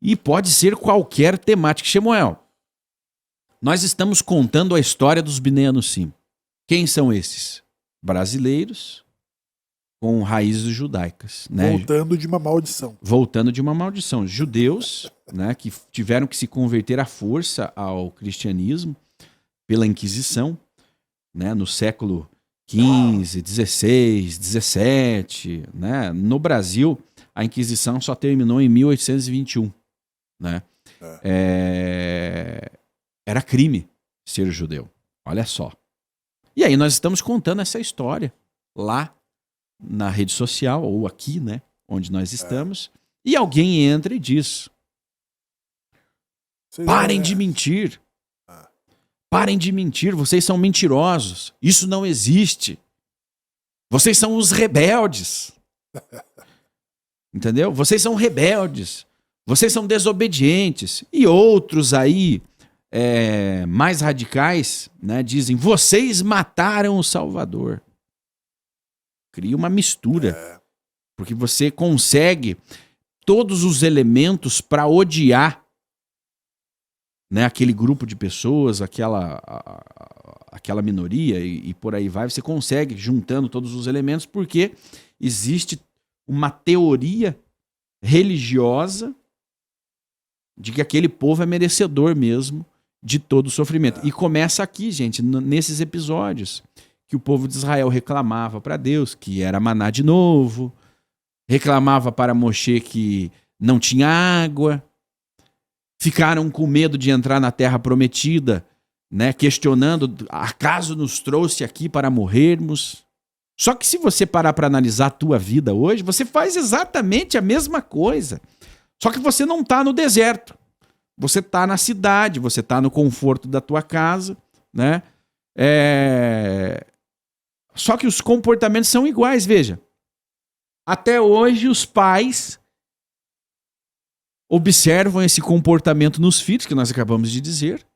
E pode ser qualquer temática. Shemuel, nós estamos contando a história dos Bnei Anusim. Quem são esses? Brasileiros com raízes judaicas. Né? Voltando de uma maldição. Judeus, né, que tiveram que se converter à força ao cristianismo pela Inquisição, né, no século XV, XVI, XVII. Né? No Brasil, a Inquisição só terminou em 1821. Né? Era crime ser judeu. Olha só. E aí nós estamos contando essa história lá na rede social, ou aqui, né, onde nós estamos, e alguém entra e diz: parem de mentir. Parem de mentir, vocês são mentirosos. Isso não existe. Vocês são os rebeldes. Entendeu? Vocês são rebeldes. Vocês são desobedientes. E outros aí, mais radicais, né, dizem: vocês mataram o Salvador. Cria uma mistura. Porque você consegue todos os elementos para odiar, né, aquele grupo de pessoas, aquela minoria e por aí vai. Você consegue juntando todos os elementos porque existe uma teoria religiosa de que aquele povo é merecedor mesmo de todo o sofrimento. E começa aqui, gente, nesses episódios, que o povo de Israel reclamava para Deus que era maná de novo, reclamava para Moshe que não tinha água, ficaram com medo de entrar na terra prometida, né, questionando: acaso nos trouxe aqui para morrermos? Só que se você parar para analisar a tua vida hoje, você faz exatamente a mesma coisa. Só que você não está no deserto. Você está na cidade, você está no conforto da tua casa, né? Só que os comportamentos são iguais, veja. Até hoje os pais observam esse comportamento nos filhos, que nós acabamos de dizer.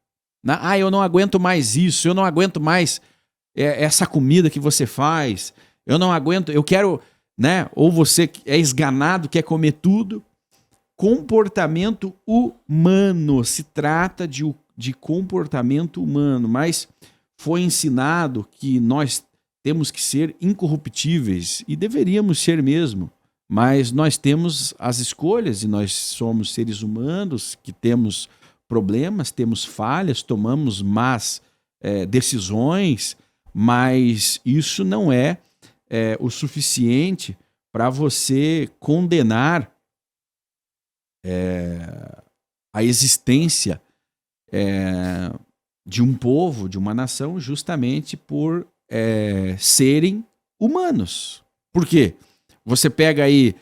Né? Eu não aguento mais isso, eu não aguento mais essa comida que você faz, eu não aguento, eu quero, né? Ou você é esganado, quer comer tudo. Comportamento humano, se trata de comportamento humano, mas foi ensinado que nós temos que ser incorruptíveis, e deveríamos ser mesmo. Mas nós temos as escolhas e nós somos seres humanos que temos problemas, temos falhas, tomamos más decisões, mas isso não é o suficiente para você condenar a existência de um povo, de uma nação, justamente por serem humanos. Por quê? Você pega aí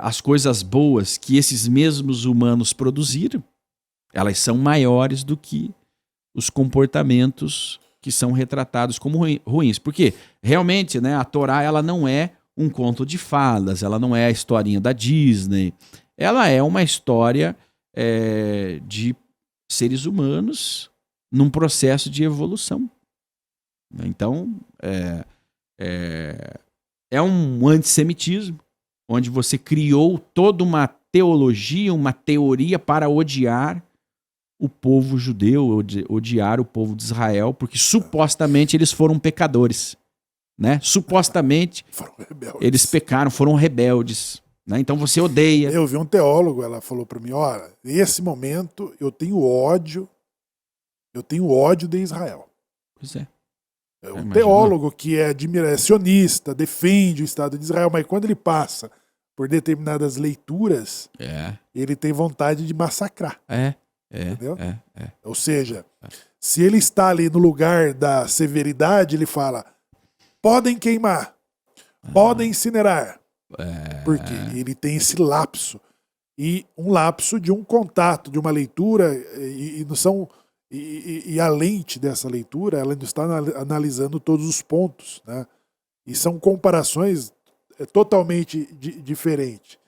as coisas boas que esses mesmos humanos produziram, elas são maiores do que os comportamentos que são retratados como ruins. Porque realmente, né, a Torá ela não é um conto de fadas, ela não é a historinha da Disney, ela é uma história de seres humanos num processo de evolução. Então, é um antissemitismo, onde você criou toda uma teologia, uma teoria para odiar o povo judeu, odiar o povo de Israel, porque supostamente eles foram pecadores, né? Supostamente eles pecaram, foram rebeldes, né? Então você odeia. Eu vi um teólogo, ela falou para mim: olha, nesse momento eu tenho ódio de Israel. Pois é. É um teólogo que é sionista, defende o Estado de Israel, mas quando ele passa por determinadas leituras, ele tem vontade de massacrar. Entendeu? Ou seja, se ele está ali no lugar da severidade, ele fala: podem queimar, podem incinerar. Porque ele tem esse lapso. E um lapso de um contato, de uma leitura, e a lente dessa leitura, ela não está analisando todos os pontos, né? E são comparações totalmente diferentes.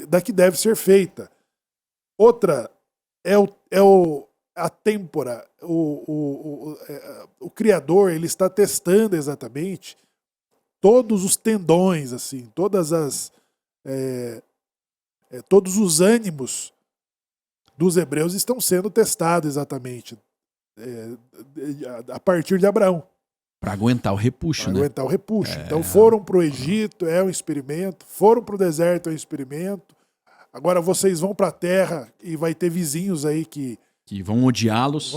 Da que deve ser feita. Outra a têmpora. O Criador, ele está testando exatamente todos os tendões, assim, todos os ânimos dos hebreus estão sendo testados exatamente a partir de Abraão. Para aguentar o repuxo, né? Aguentar o repuxo. Então foram para o Egito, é um experimento. Foram para o deserto, é um experimento. Agora vocês vão para a terra e vai ter vizinhos aí que vão odiá-los.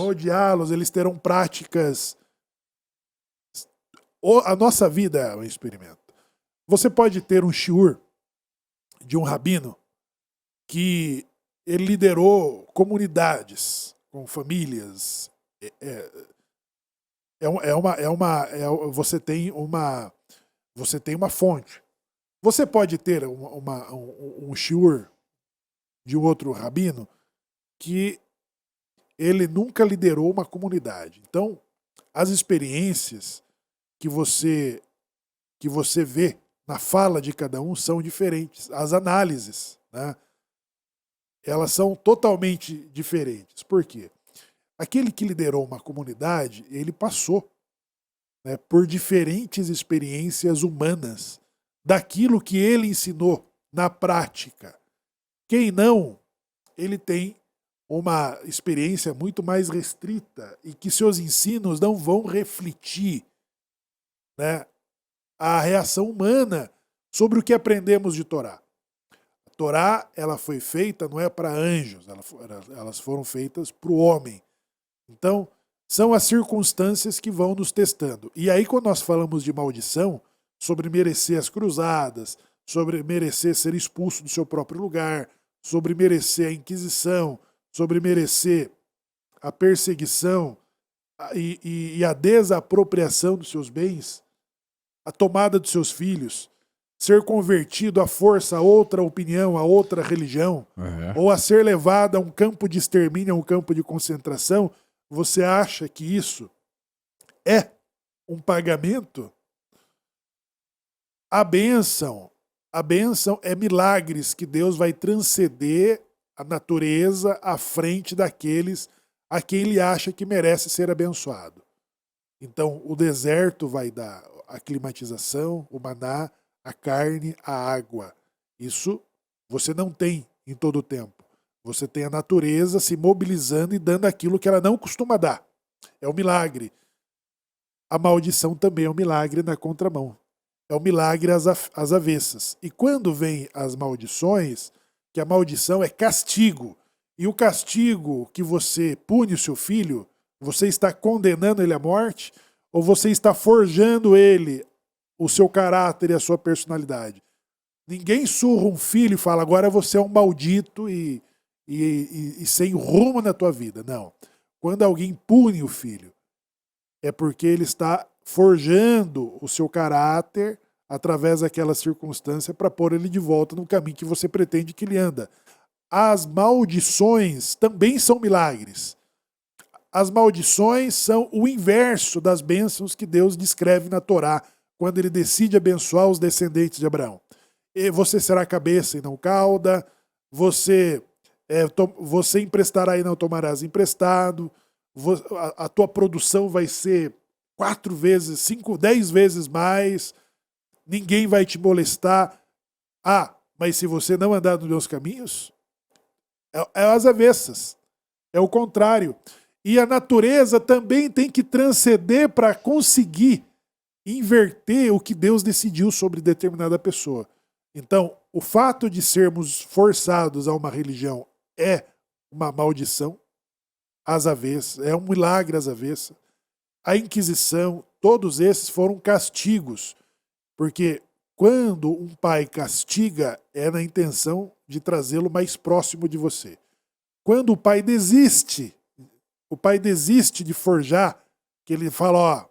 Eles terão práticas. A nossa vida é um experimento. Você pode ter um shiur de um rabino que ele liderou comunidades com famílias Você tem uma fonte. Você pode ter um shiur de outro rabino que ele nunca liderou uma comunidade. Então, as experiências que você vê na fala de cada um são diferentes. As análises, né, elas são totalmente diferentes. Por quê? Aquele que liderou uma comunidade, ele passou, né, por diferentes experiências humanas daquilo que ele ensinou na prática. Quem não, ele tem uma experiência muito mais restrita e que seus ensinos não vão refletir, né, a reação humana sobre o que aprendemos de Torá. A Torá, ela foi feita, não é para anjos, elas foram feitas para o homem. Então, são as circunstâncias que vão nos testando. E aí, quando nós falamos de maldição, sobre merecer as cruzadas, sobre merecer ser expulso do seu próprio lugar, sobre merecer a Inquisição, sobre merecer a perseguição e a desapropriação dos seus bens, a tomada dos seus filhos, ser convertido à força a outra opinião, a outra religião, ou a ser levado a um campo de extermínio, a um campo de concentração, você acha que isso é um pagamento? A bênção é milagres que Deus vai transcender a natureza à frente daqueles a quem ele acha que merece ser abençoado. Então, o deserto vai dar a climatização, o maná, a carne, a água. Isso você não tem em todo o tempo. Você tem a natureza se mobilizando e dando aquilo que ela não costuma dar. É um milagre. A maldição também é um milagre na contramão. É um milagre às avessas. E quando vem as maldições, que a maldição é castigo, e o castigo que você pune o seu filho, você está condenando ele à morte, ou você está forjando ele, o seu caráter e a sua personalidade? Ninguém surra um filho e fala, agora você é um maldito e sem rumo na tua vida. Não. Quando alguém pune o filho, é porque ele está forjando o seu caráter através daquela circunstância para pôr ele de volta no caminho que você pretende que ele anda. As maldições também são milagres. As maldições são o inverso das bênçãos que Deus descreve na Torá, quando ele decide abençoar os descendentes de Abraão. E você será cabeça e não cauda, você emprestará e não tomarás emprestado, a tua produção vai ser 4 vezes, 5, 10 vezes mais, ninguém vai te molestar. Ah, mas se você não andar nos meus caminhos, é as avessas, é o contrário. E a natureza também tem que transcender para conseguir inverter o que Deus decidiu sobre determinada pessoa. Então, o fato de sermos forçados a uma religião é uma maldição às avessas, é um milagre às avessas. A Inquisição, todos esses foram castigos, porque quando um pai castiga, é na intenção de trazê-lo mais próximo de você. Quando o pai desiste de forjar, que ele fala, ó,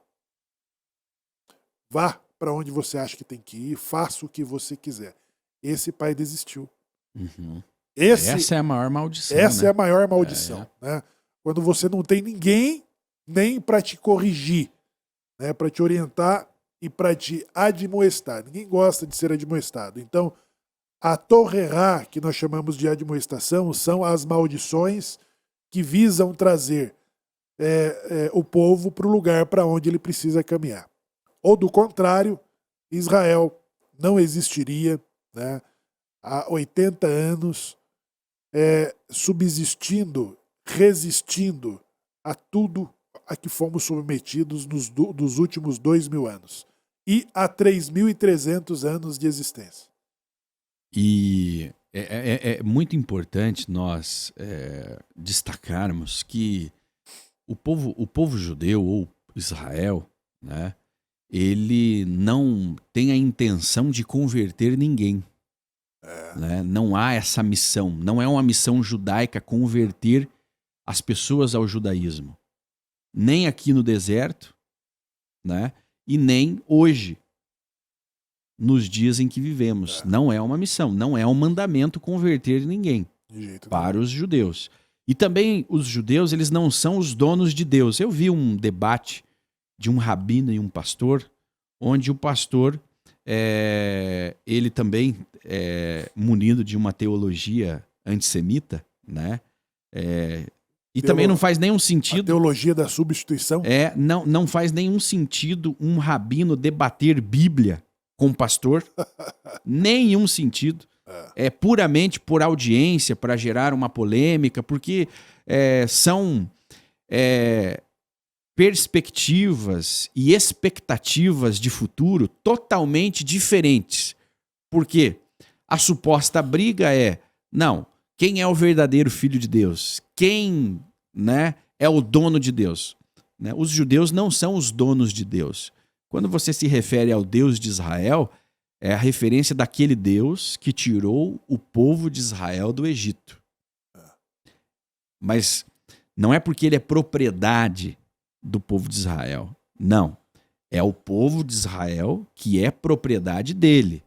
vá para onde você acha que tem que ir, faça o que você quiser. Esse pai desistiu. Uhum. Essa é a maior maldição. Essa, né? é a maior maldição. Né? Quando você não tem ninguém nem para te corrigir, né? Para te orientar e para te admoestar. Ninguém gosta de ser admoestado. Então, a torrerá, que nós chamamos de admoestação, são as maldições que visam trazer o povo para o lugar para onde ele precisa caminhar. Ou do contrário, Israel não existiria, né, há 80 anos, subsistindo, resistindo a tudo a que fomos submetidos dos últimos 2.000 anos. E há 3.300 anos de existência. E é muito importante nós destacarmos que o povo judeu, ou Israel, né, ele não tem a intenção de converter ninguém. Né? Não há essa missão. Não é uma missão judaica converter as pessoas ao judaísmo. Nem aqui no deserto, né? E nem hoje, nos dias em que vivemos. Não é uma missão, não é um mandamento converter ninguém De jeito para os judeus. E também os judeus, eles não são os donos de Deus. Eu vi um debate de um rabino e um pastor, onde o pastor, ele também munido de uma teologia antissemita, né? E também não faz nenhum A sentido. teologia da substituição. Não faz nenhum sentido um rabino debater Bíblia com um pastor. Nenhum sentido. É puramente por audiência, para gerar uma polêmica, porque são perspectivas e expectativas de futuro totalmente diferentes. Porque a suposta briga não, quem é o verdadeiro filho de Deus? Quem, né, é o dono de Deus? Né? Os judeus não são os donos de Deus. Quando você se refere ao Deus de Israel, é a referência daquele Deus que tirou o povo de Israel do Egito. Mas não é porque ele é propriedade do povo de Israel. Não. É o povo de Israel que é propriedade dele.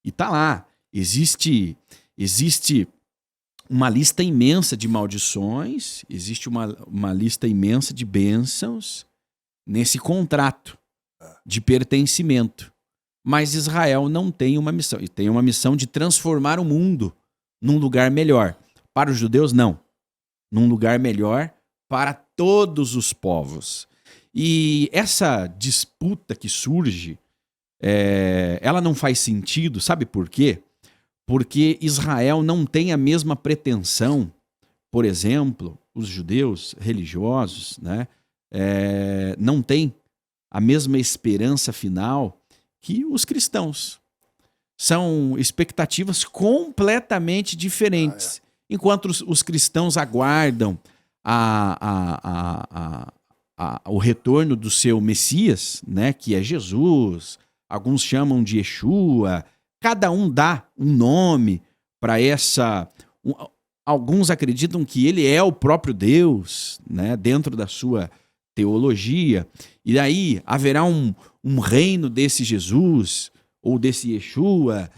E tá lá. Existe uma lista imensa de maldições, existe uma lista imensa de bênçãos nesse contrato de pertencimento. Mas Israel não tem uma missão. E tem uma missão de transformar o mundo num lugar melhor. Para os judeus, não. Num lugar melhor para todos os povos. E essa disputa que surge, ela não faz sentido, sabe por quê? Porque Israel não tem a mesma pretensão, por exemplo, os judeus religiosos, né, não têm a mesma esperança final que os cristãos. São expectativas completamente diferentes. Enquanto os cristãos aguardam o retorno do seu Messias, né, que é Jesus, alguns chamam de Yeshua, cada um dá um nome para essa. Alguns acreditam que ele é o próprio Deus, né, dentro da sua teologia, e aí haverá um reino desse Jesus ou desse Yeshua.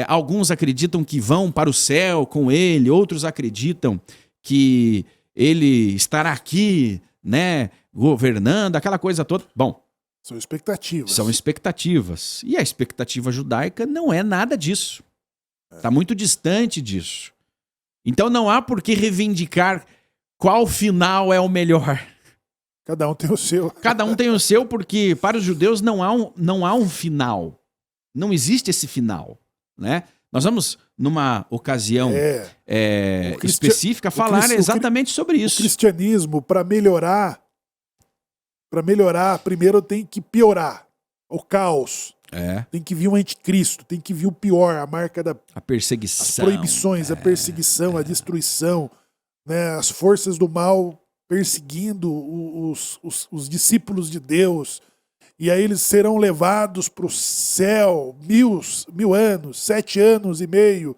Alguns acreditam que vão para o céu com ele, outros acreditam que ele estará aqui, né, governando, aquela coisa toda. Bom, são expectativas. São expectativas. E a expectativa judaica não é nada disso. Está muito distante disso. Então não há por que reivindicar qual final é o melhor. Cada um tem o seu. Cada um tem o seu, porque para os judeus não há um final. Não existe esse final, né? Nós vamos, numa ocasião específica, falar exatamente sobre isso. O cristianismo, para melhorar, primeiro tem que piorar. O caos. Tem que vir um anticristo, tem que vir o pior, a marca da... A perseguição. As proibições, a perseguição, a destruição, né? As forças do mal perseguindo os discípulos de Deus. E aí eles serão levados para o céu 1000 anos, 7 anos e meio,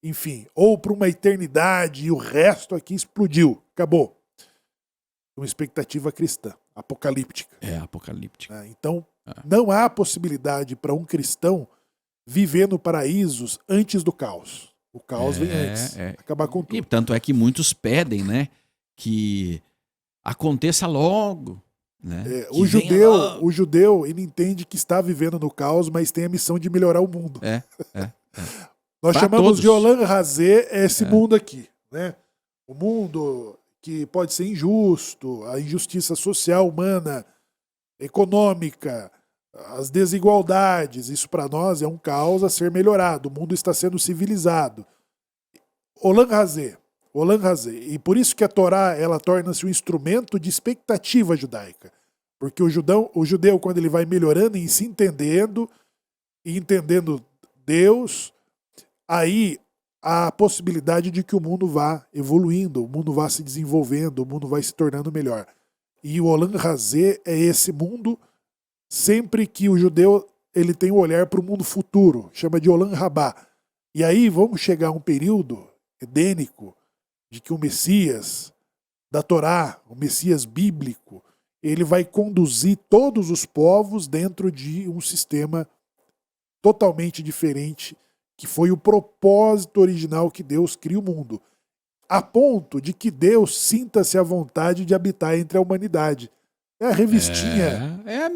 enfim, ou para uma eternidade, e o resto aqui explodiu, acabou. Uma expectativa cristã, apocalíptica. Apocalíptica. Então, não há possibilidade para um cristão viver no paraíso antes do caos. O caos vem antes, acabar com tudo. E tanto é que muitos pedem, né, que aconteça logo. Né? O judeu, ele entende que está vivendo no caos, mas tem a missão de melhorar o mundo. Nós chamamos todos de Olam Hazé esse mundo aqui, né? O mundo que pode ser injusto, a injustiça social, humana, econômica, as desigualdades, isso para nós é um caos a ser melhorado. O mundo está sendo civilizado. Olam Hazé. E por isso que a Torá, ela torna-se um instrumento de expectativa judaica. Porque o judeu, quando ele vai melhorando e se entendendo, e entendendo Deus, aí há a possibilidade de que o mundo vá evoluindo, o mundo vá se desenvolvendo, o mundo vai se tornando melhor. E o Olam Hazé é esse mundo, sempre que o judeu ele tem um olhar para o mundo futuro, chama de Olam Rabá. E aí vamos chegar a um período edênico, de que o Messias da Torá, o Messias bíblico, ele vai conduzir todos os povos dentro de um sistema totalmente diferente, que foi o propósito original que Deus cria o mundo. A ponto de que Deus sinta-se à vontade de habitar entre a humanidade. É a revistinha. É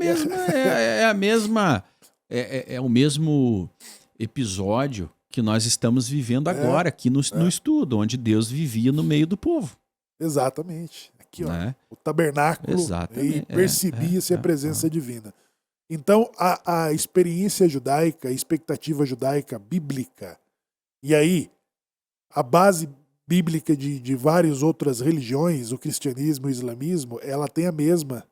o mesmo episódio que nós estamos vivendo agora aqui no estudo, onde Deus vivia no meio do povo. Exatamente. Aqui, ó, né? o tabernáculo, e percebia-se a presença divina. Então, a experiência judaica, a expectativa judaica bíblica, e aí, a base bíblica de várias outras religiões, o cristianismo e o islamismo, ela tem a mesma,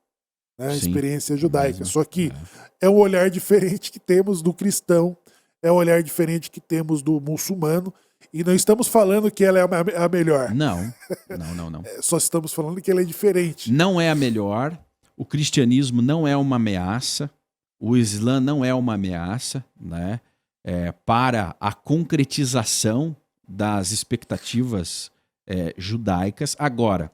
né, experiência judaica. Só que é um olhar diferente que temos do cristão, é um olhar diferente que temos do muçulmano, e não estamos falando que ela é a melhor. Não. Só estamos falando que ela é diferente. Não é a melhor, o cristianismo não é uma ameaça, o Islã não é uma ameaça, né, para a concretização das expectativas judaicas. Agora,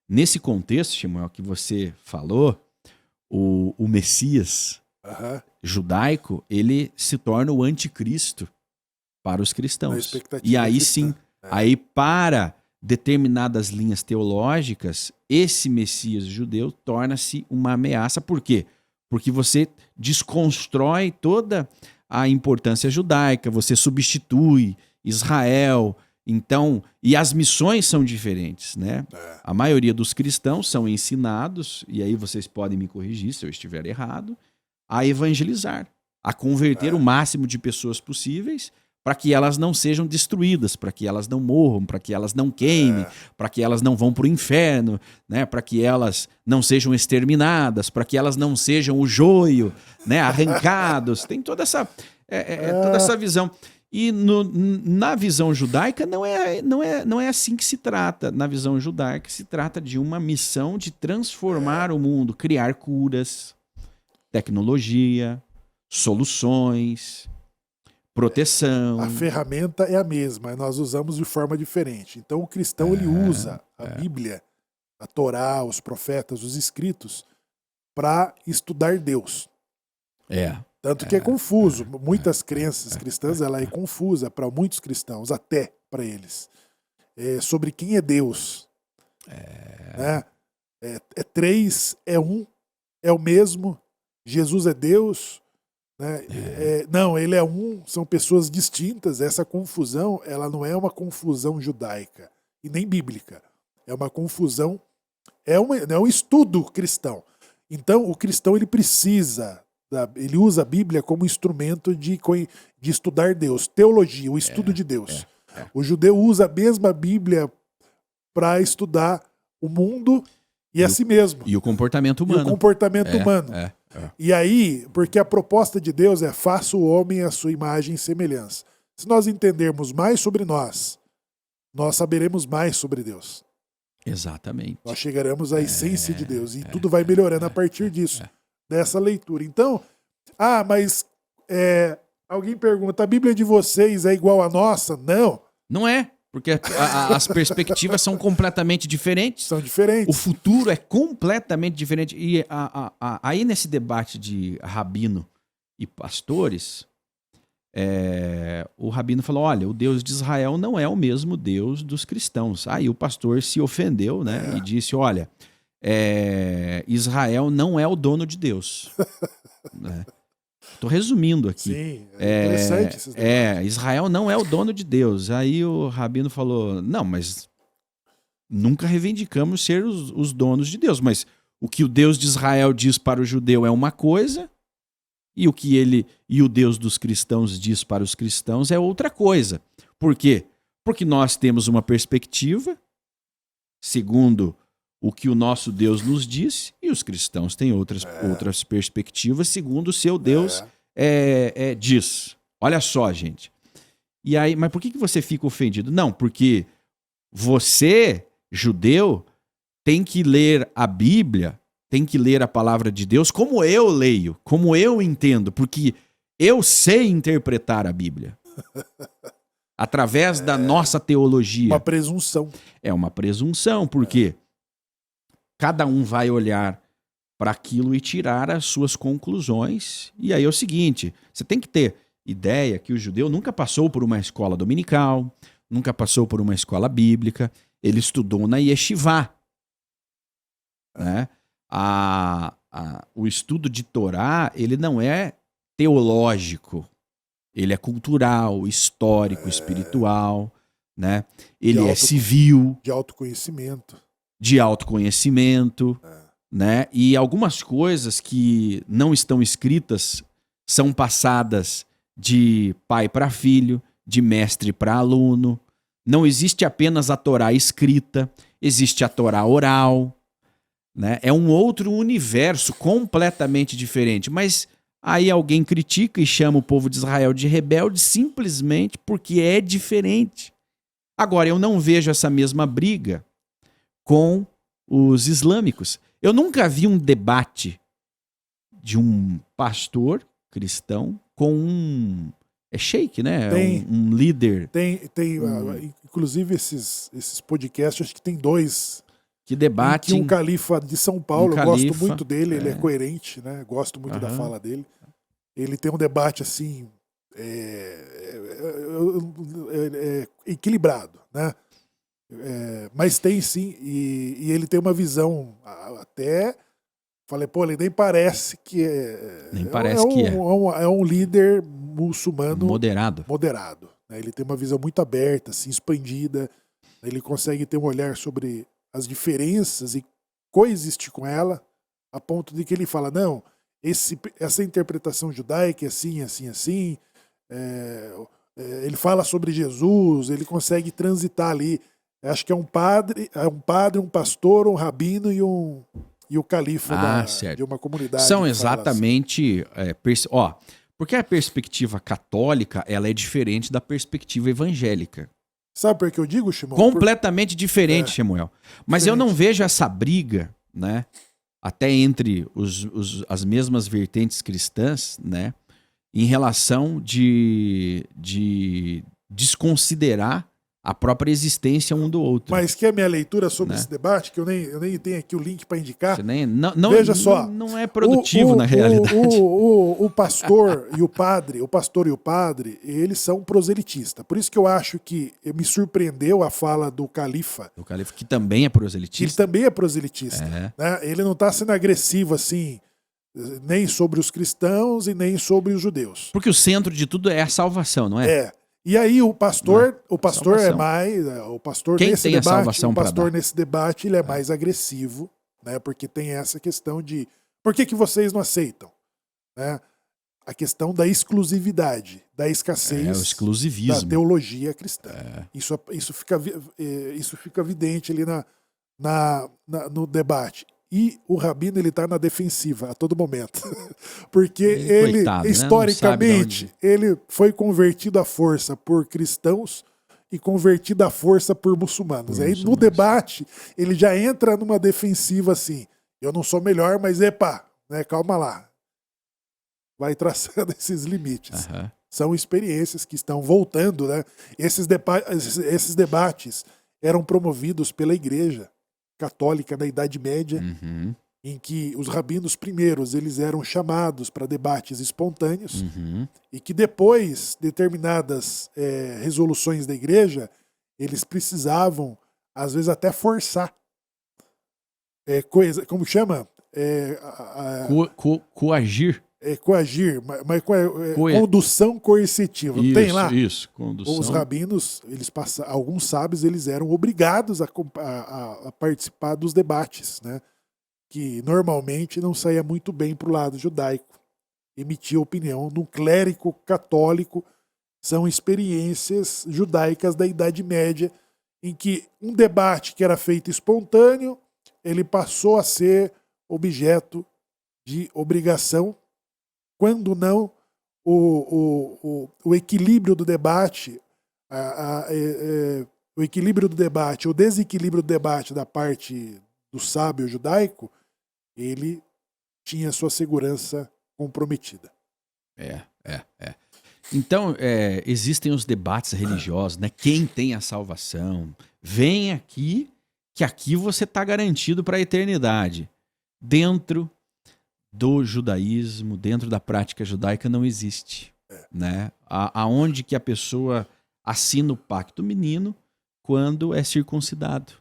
nesse contexto, Samuel, que você falou, o Messias judaico, ele se torna o anticristo para os cristãos. E aí sim, aí para determinadas linhas teológicas, esse Messias judeu torna-se uma ameaça. Por quê? Porque você desconstrói toda a importância judaica, você substitui Israel, então, e as missões são diferentes, né? A maioria dos cristãos são ensinados, e aí vocês podem me corrigir se eu estiver errado, a evangelizar, a converter o máximo de pessoas possíveis para que elas não sejam destruídas, para que elas não morram, para que elas não queimem, para que elas não vão para o inferno, né? Para que elas não sejam exterminadas, para que elas não sejam o joio, né? Arrancados. Tem toda essa, toda essa visão. E na visão judaica não é assim que se trata. Na visão judaica se trata de uma missão de transformar o mundo, criar curas, tecnologia, soluções, proteção. A ferramenta é a mesma, nós usamos de forma diferente. Então o cristão ele usa a Bíblia, a Torá, os profetas, os escritos, para estudar Deus. Tanto que é confuso. Muitas crenças cristãs, ela é confusa para muitos cristãos, até para eles. Sobre quem é Deus. Né? É três, é um, é o mesmo. Jesus é Deus. Né? Não, ele é um, são pessoas distintas. Essa confusão, ela não é uma confusão judaica e nem bíblica. É uma confusão, é um estudo cristão. Então, o cristão ele usa a Bíblia como instrumento de estudar Deus, teologia, o estudo de Deus. O judeu usa a mesma Bíblia para estudar o mundo e a si mesmo. E o comportamento humano. E aí, porque a proposta de Deus é faça o homem à sua imagem e semelhança. Se nós entendermos mais sobre nós saberemos mais sobre Deus. Exatamente. Nós chegaremos à essência de Deus e tudo vai melhorando a partir disso. Dessa leitura. Então, mas alguém pergunta, a Bíblia de vocês é igual à nossa? Não. Não é, porque as perspectivas são completamente diferentes. São diferentes. O futuro é completamente diferente. E aí nesse debate de rabino e pastores, o rabino falou, olha, o Deus de Israel não é o mesmo Deus dos cristãos. Aí o pastor se ofendeu, né? E disse, olha, Israel não é o dono de Deus. Estou resumindo aqui. Sim, interessante esses debates. Israel não é o dono de Deus. Aí o rabino falou, não, mas nunca reivindicamos ser os donos de Deus. Mas o que o Deus de Israel diz para o judeu é uma coisa, e o que o Deus dos cristãos diz para os cristãos é outra coisa. Por quê? Porque nós temos uma perspectiva, segundo o que o nosso Deus nos disse, e os cristãos têm outras perspectivas, segundo o seu Deus diz. Olha só, gente. E aí, mas por que você fica ofendido? Não, porque você, judeu, tem que ler a Bíblia, tem que ler a palavra de Deus como eu leio, como eu entendo, porque eu sei interpretar a Bíblia. Através da nossa teologia. Uma presunção. É uma presunção, porque cada um vai olhar para aquilo e tirar as suas conclusões. E aí é o seguinte, você tem que ter ideia que o judeu nunca passou por uma escola dominical, nunca passou por uma escola bíblica, ele estudou na yeshivá. Né? O estudo de Torá, ele não é teológico, ele é cultural, histórico, espiritual, né? Ele é civil. De autoconhecimento. De autoconhecimento, né? E algumas coisas que não estão escritas são passadas de pai para filho, de mestre para aluno. Não existe apenas a Torá escrita, existe a Torá oral, né? É um outro universo completamente diferente. Mas aí alguém critica e chama o povo de Israel de rebelde simplesmente porque é diferente. Agora, eu não vejo essa mesma briga com os islâmicos. Eu nunca vi um debate de um pastor cristão com um... É sheik, né? Um líder. Inclusive, esses podcasts, acho que tem 2... Que debatem. Um califa de São Paulo, eu gosto muito dele, ele é coerente, né? Gosto muito da fala dele. Ele tem um debate assim equilibrado, né? Mas tem sim, e ele tem uma visão até. Falei, pô, ele nem parece que é. Nem parece que é. É um líder muçulmano moderado. Né? Ele tem uma visão muito aberta, assim, expandida. Ele consegue ter um olhar sobre as diferenças e coexistir com ela, a ponto de que ele fala, não, essa interpretação judaica é assim, assim, assim. Ele fala sobre Jesus, ele consegue transitar ali. Acho que é um padre, um pastor, um rabino e o califa de uma comunidade. São exatamente... porque a perspectiva católica ela é diferente da perspectiva evangélica. Sabe por que eu digo, Shimon? Completamente diferente, Samuel. Mas eu não vejo essa briga, né? Até entre as mesmas vertentes cristãs, né? Em relação de desconsiderar a própria existência um do outro. Mas que a minha leitura sobre esse debate, que eu nem tenho aqui o link para indicar. Veja só. Não é produtivo na realidade. O pastor e o padre, eles são proselitistas. Por isso que eu acho que me surpreendeu a fala do califa. O califa, que também é proselitista. Ele também é proselitista. Né? Ele não está sendo agressivo assim, nem sobre os cristãos e nem sobre os judeus. Porque o centro de tudo é a salvação, não é? E aí o pastor é mais, o pastor Quem nesse tem debate, a salvação o pastor para dar? nesse debate ele é mais agressivo, né? Porque tem essa questão de por que vocês não aceitam, né? A questão da exclusividade, da escassez, o exclusivismo da teologia cristã. Isso fica evidente ali no debate. E o rabino ele está na defensiva a todo momento. Porque ele, coitado, historicamente, ele foi convertido à força por cristãos e convertido à força por muçulmanos. Aí no debate, ele já entra numa defensiva assim, eu não sou melhor, mas né, calma lá. Vai traçando esses limites. São experiências que estão voltando, né? Esses debates eram promovidos pela igreja católica da Idade Média, em que os rabinos primeiros eles eram chamados para debates espontâneos e que depois determinadas resoluções da igreja eles precisavam às vezes até forçar como chama? Coagir. Coagir, mas condução coercitiva. Isso, tem lá? Isso, condução. Os rabinos, alguns sábios, eles eram obrigados a participar dos debates, né? Que normalmente não saía muito bem para o lado judaico. Emitir opinião no clérigo católico. São experiências judaicas da Idade Média, em que um debate que era feito espontâneo, ele passou a ser objeto de obrigação, quando não o equilíbrio do debate, o equilíbrio do debate, o desequilíbrio do debate da parte do sábio judaico, ele tinha sua segurança comprometida. Então, existem os debates religiosos, né? Quem tem a salvação? Vem aqui, que aqui você está garantido para a eternidade. Dentro do judaísmo, dentro da prática judaica, não existe. Né? Aonde que a pessoa assina o pacto menino quando é circuncidado.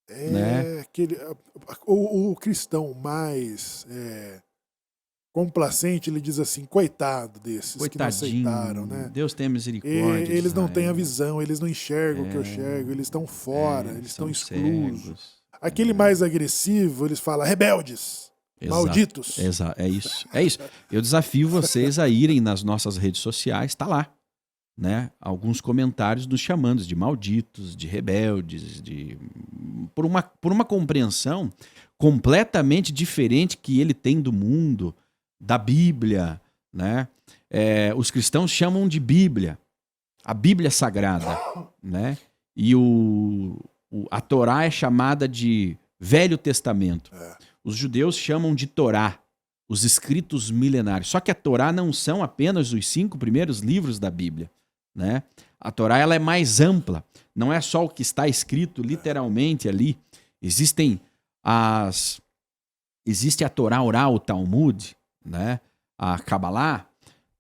Né? O cristão mais complacente, ele diz assim, coitado desses que não aceitaram, né? Deus tem misericórdia. Eles não têm a visão, eles não enxergam o que eu enxergo, eles estão fora, eles estão exclusos. Cegos. Aquele mais agressivo, eles falam, rebeldes, malditos. Exato, é isso. Eu desafio vocês a irem nas nossas redes sociais, tá lá. Né? Alguns comentários nos chamando de malditos, de rebeldes, por uma compreensão completamente diferente que ele tem do mundo, da Bíblia. Né? Os cristãos chamam de Bíblia, a Bíblia Sagrada. Né? E a Torá é chamada de Velho Testamento. Os judeus chamam de Torá, os escritos milenários. Só que a Torá não são apenas os 5 primeiros livros da Bíblia. Né? A Torá ela é mais ampla, não é só o que está escrito literalmente ali. Existe a Torá oral, o Talmud, né? A Kabbalah,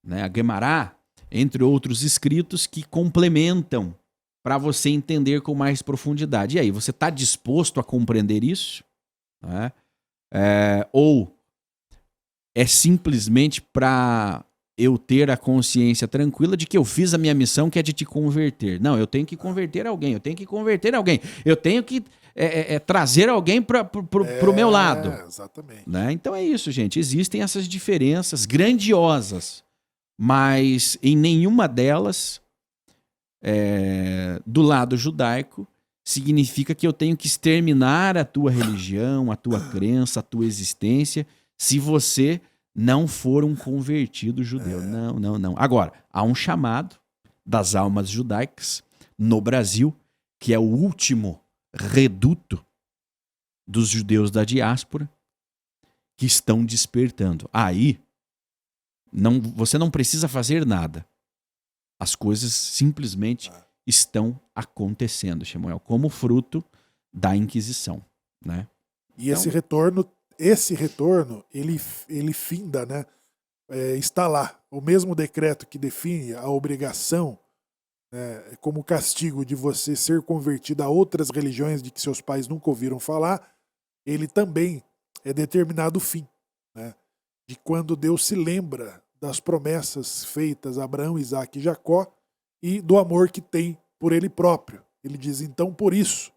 né? A Gemara, entre outros escritos que complementam para você entender com mais profundidade. E aí, você está disposto a compreender isso? Né? Ou é simplesmente para eu ter a consciência tranquila de que eu fiz a minha missão, que é de te converter. Não, eu tenho que converter alguém, eu tenho que trazer alguém para o meu lado. Exatamente. Né? Então é isso, gente. Existem essas diferenças grandiosas, mas em nenhuma delas, do lado judaico, significa que eu tenho que exterminar a tua religião, a tua crença, a tua existência, se você não for um convertido judeu. Não. Agora, há um chamado das almas judaicas no Brasil, que é o último reduto dos judeus da diáspora, que estão despertando. Aí, você não precisa fazer nada. As coisas simplesmente estão acontecendo, Samuel, como fruto da Inquisição. Né? E então, esse retorno, ele finda, né? Está lá. O mesmo decreto que define a obrigação, né, como castigo de você ser convertido a outras religiões de que seus pais nunca ouviram falar, ele também é determinado o fim. Né, de quando Deus se lembra das promessas feitas a Abraão, Isaque e Jacó e do amor que tem por ele próprio. Ele diz, então, por isso,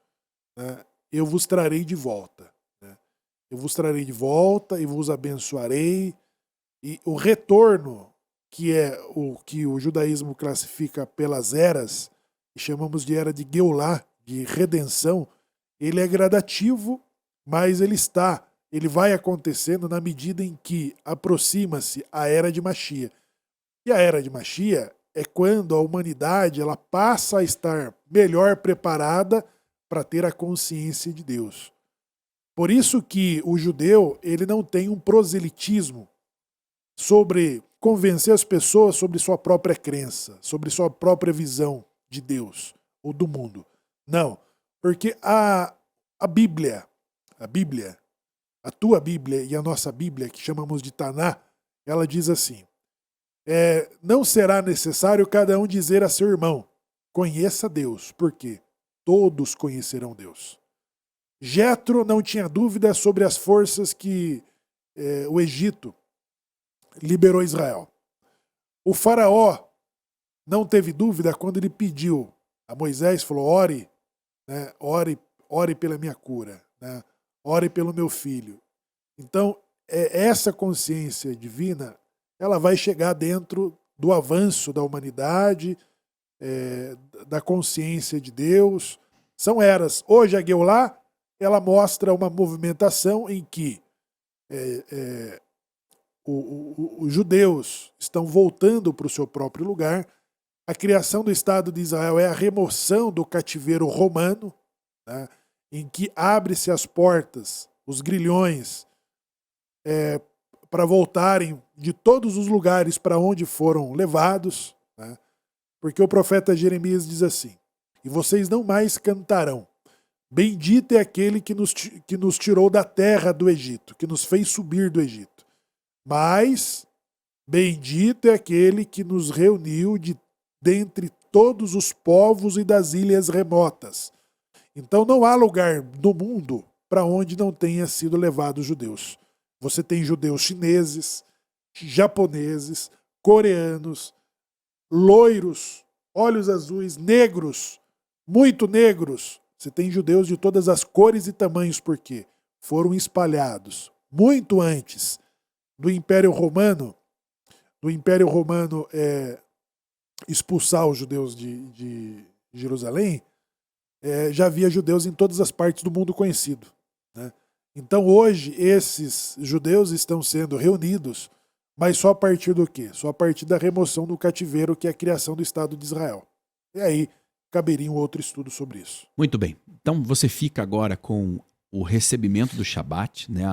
né, eu vos trarei de volta. Eu vos trarei de volta e vos abençoarei. E o retorno, que é o que o judaísmo classifica pelas eras, e chamamos de era de Geulá, de redenção, ele é gradativo, mas ele vai acontecendo na medida em que aproxima-se a era de Mashiach. E a era de Mashiach é quando a humanidade ela passa a estar melhor preparada para ter a consciência de Deus. Por isso que o judeu ele não tem um proselitismo sobre convencer as pessoas sobre sua própria crença, sobre sua própria visão de Deus ou do mundo. Não, porque a Bíblia, a tua Bíblia e a nossa Bíblia, que chamamos de Taná, ela diz assim, não será necessário cada um dizer a seu irmão, conheça Deus, porque todos conhecerão Deus. Jetro não tinha dúvida sobre as forças que o Egito liberou Israel. O faraó não teve dúvida quando ele pediu a Moisés, falou, ore, né, ore pela minha cura, né, ore pelo meu filho. Então, essa consciência divina, ela vai chegar dentro do avanço da humanidade, da consciência de Deus. São eras. Hoje a Geulá, ela mostra uma movimentação em que os judeus estão voltando para o seu próprio lugar. A criação do Estado de Israel é a remoção do cativeiro romano, né, em que abre-se as portas, os grilhões, para voltarem de todos os lugares para onde foram levados. Né, porque o profeta Jeremias diz assim, e vocês não mais cantarão, bendito é aquele que nos tirou da terra do Egito, que nos fez subir do Egito. Mas bendito é aquele que nos reuniu dentre todos os povos e das ilhas remotas. Então não há lugar no mundo para onde não tenha sido levado os judeus. Você tem judeus chineses, japoneses, coreanos, loiros, olhos azuis, negros, muito negros. Você tem judeus de todas as cores e tamanhos, porque foram espalhados muito antes do Império Romano, expulsar os judeus de Jerusalém. Já havia judeus em todas as partes do mundo conhecido, né? Então hoje esses judeus estão sendo reunidos, mas só a partir do quê? Só a partir da remoção do cativeiro, que é a criação do Estado de Israel. E aí caberia um outro estudo sobre isso. Muito bem. Então você fica agora com o recebimento do Shabat, né?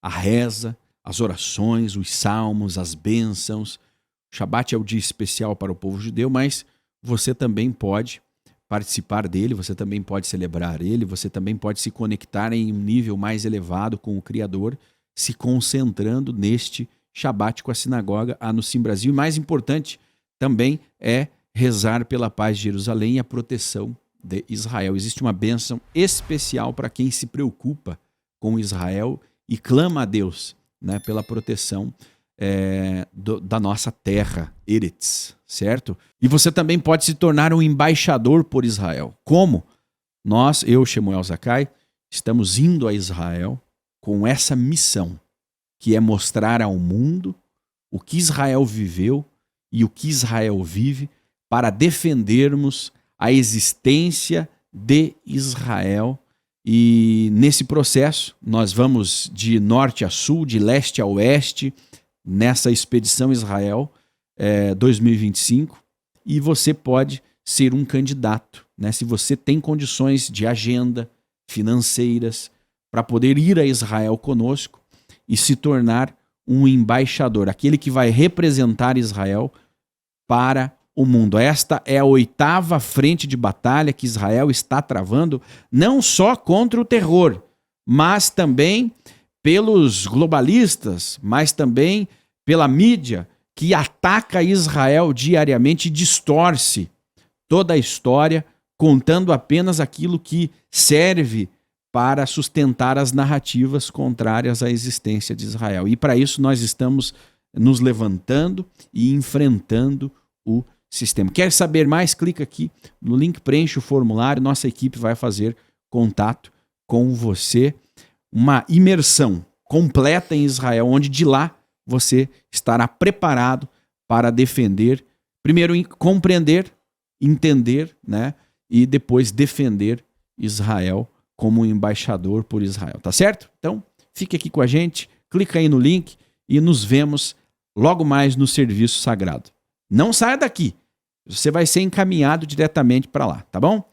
A reza, as orações, os salmos, as bênçãos. O Shabat é o dia especial para o povo judeu, mas você também pode participar dele, você também pode celebrar ele, você também pode se conectar em um nível mais elevado com o Criador, se concentrando neste Shabat com a sinagoga Anussim Brasil. E mais importante também é rezar pela paz de Jerusalém e a proteção de Israel. Existe uma bênção especial para quem se preocupa com Israel e clama a Deus, né, pela proteção da nossa terra, Eretz, certo? E você também pode se tornar um embaixador por Israel. Como? Eu, Shemuel Zakai, estamos indo a Israel com essa missão, que é mostrar ao mundo o que Israel viveu e o que Israel vive, para defendermos a existência de Israel. E nesse processo, nós vamos de norte a sul, de leste a oeste, nessa expedição Israel 2025, e você pode ser um candidato, né? Se você tem condições de agenda financeiras para poder ir a Israel conosco e se tornar um embaixador, aquele que vai representar Israel para o mundo. Esta é a 8ª frente de batalha que Israel está travando, não só contra o terror, mas também pelos globalistas, mas também pela mídia que ataca Israel diariamente e distorce toda a história, contando apenas aquilo que serve para sustentar as narrativas contrárias à existência de Israel. E para isso nós estamos nos levantando e enfrentando o sistema. Quer saber mais? Clica aqui no link, preenche o formulário, nossa equipe vai fazer contato com você. Uma imersão completa em Israel, onde de lá você estará preparado para defender, primeiro compreender, entender, né, e depois defender Israel como um embaixador por Israel, tá certo? Então, fique aqui com a gente, clica aí no link e nos vemos logo mais no serviço sagrado. Não saia daqui, você vai ser encaminhado diretamente para lá, tá bom?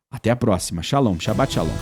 Até a próxima. Shalom, Shabbat Shalom.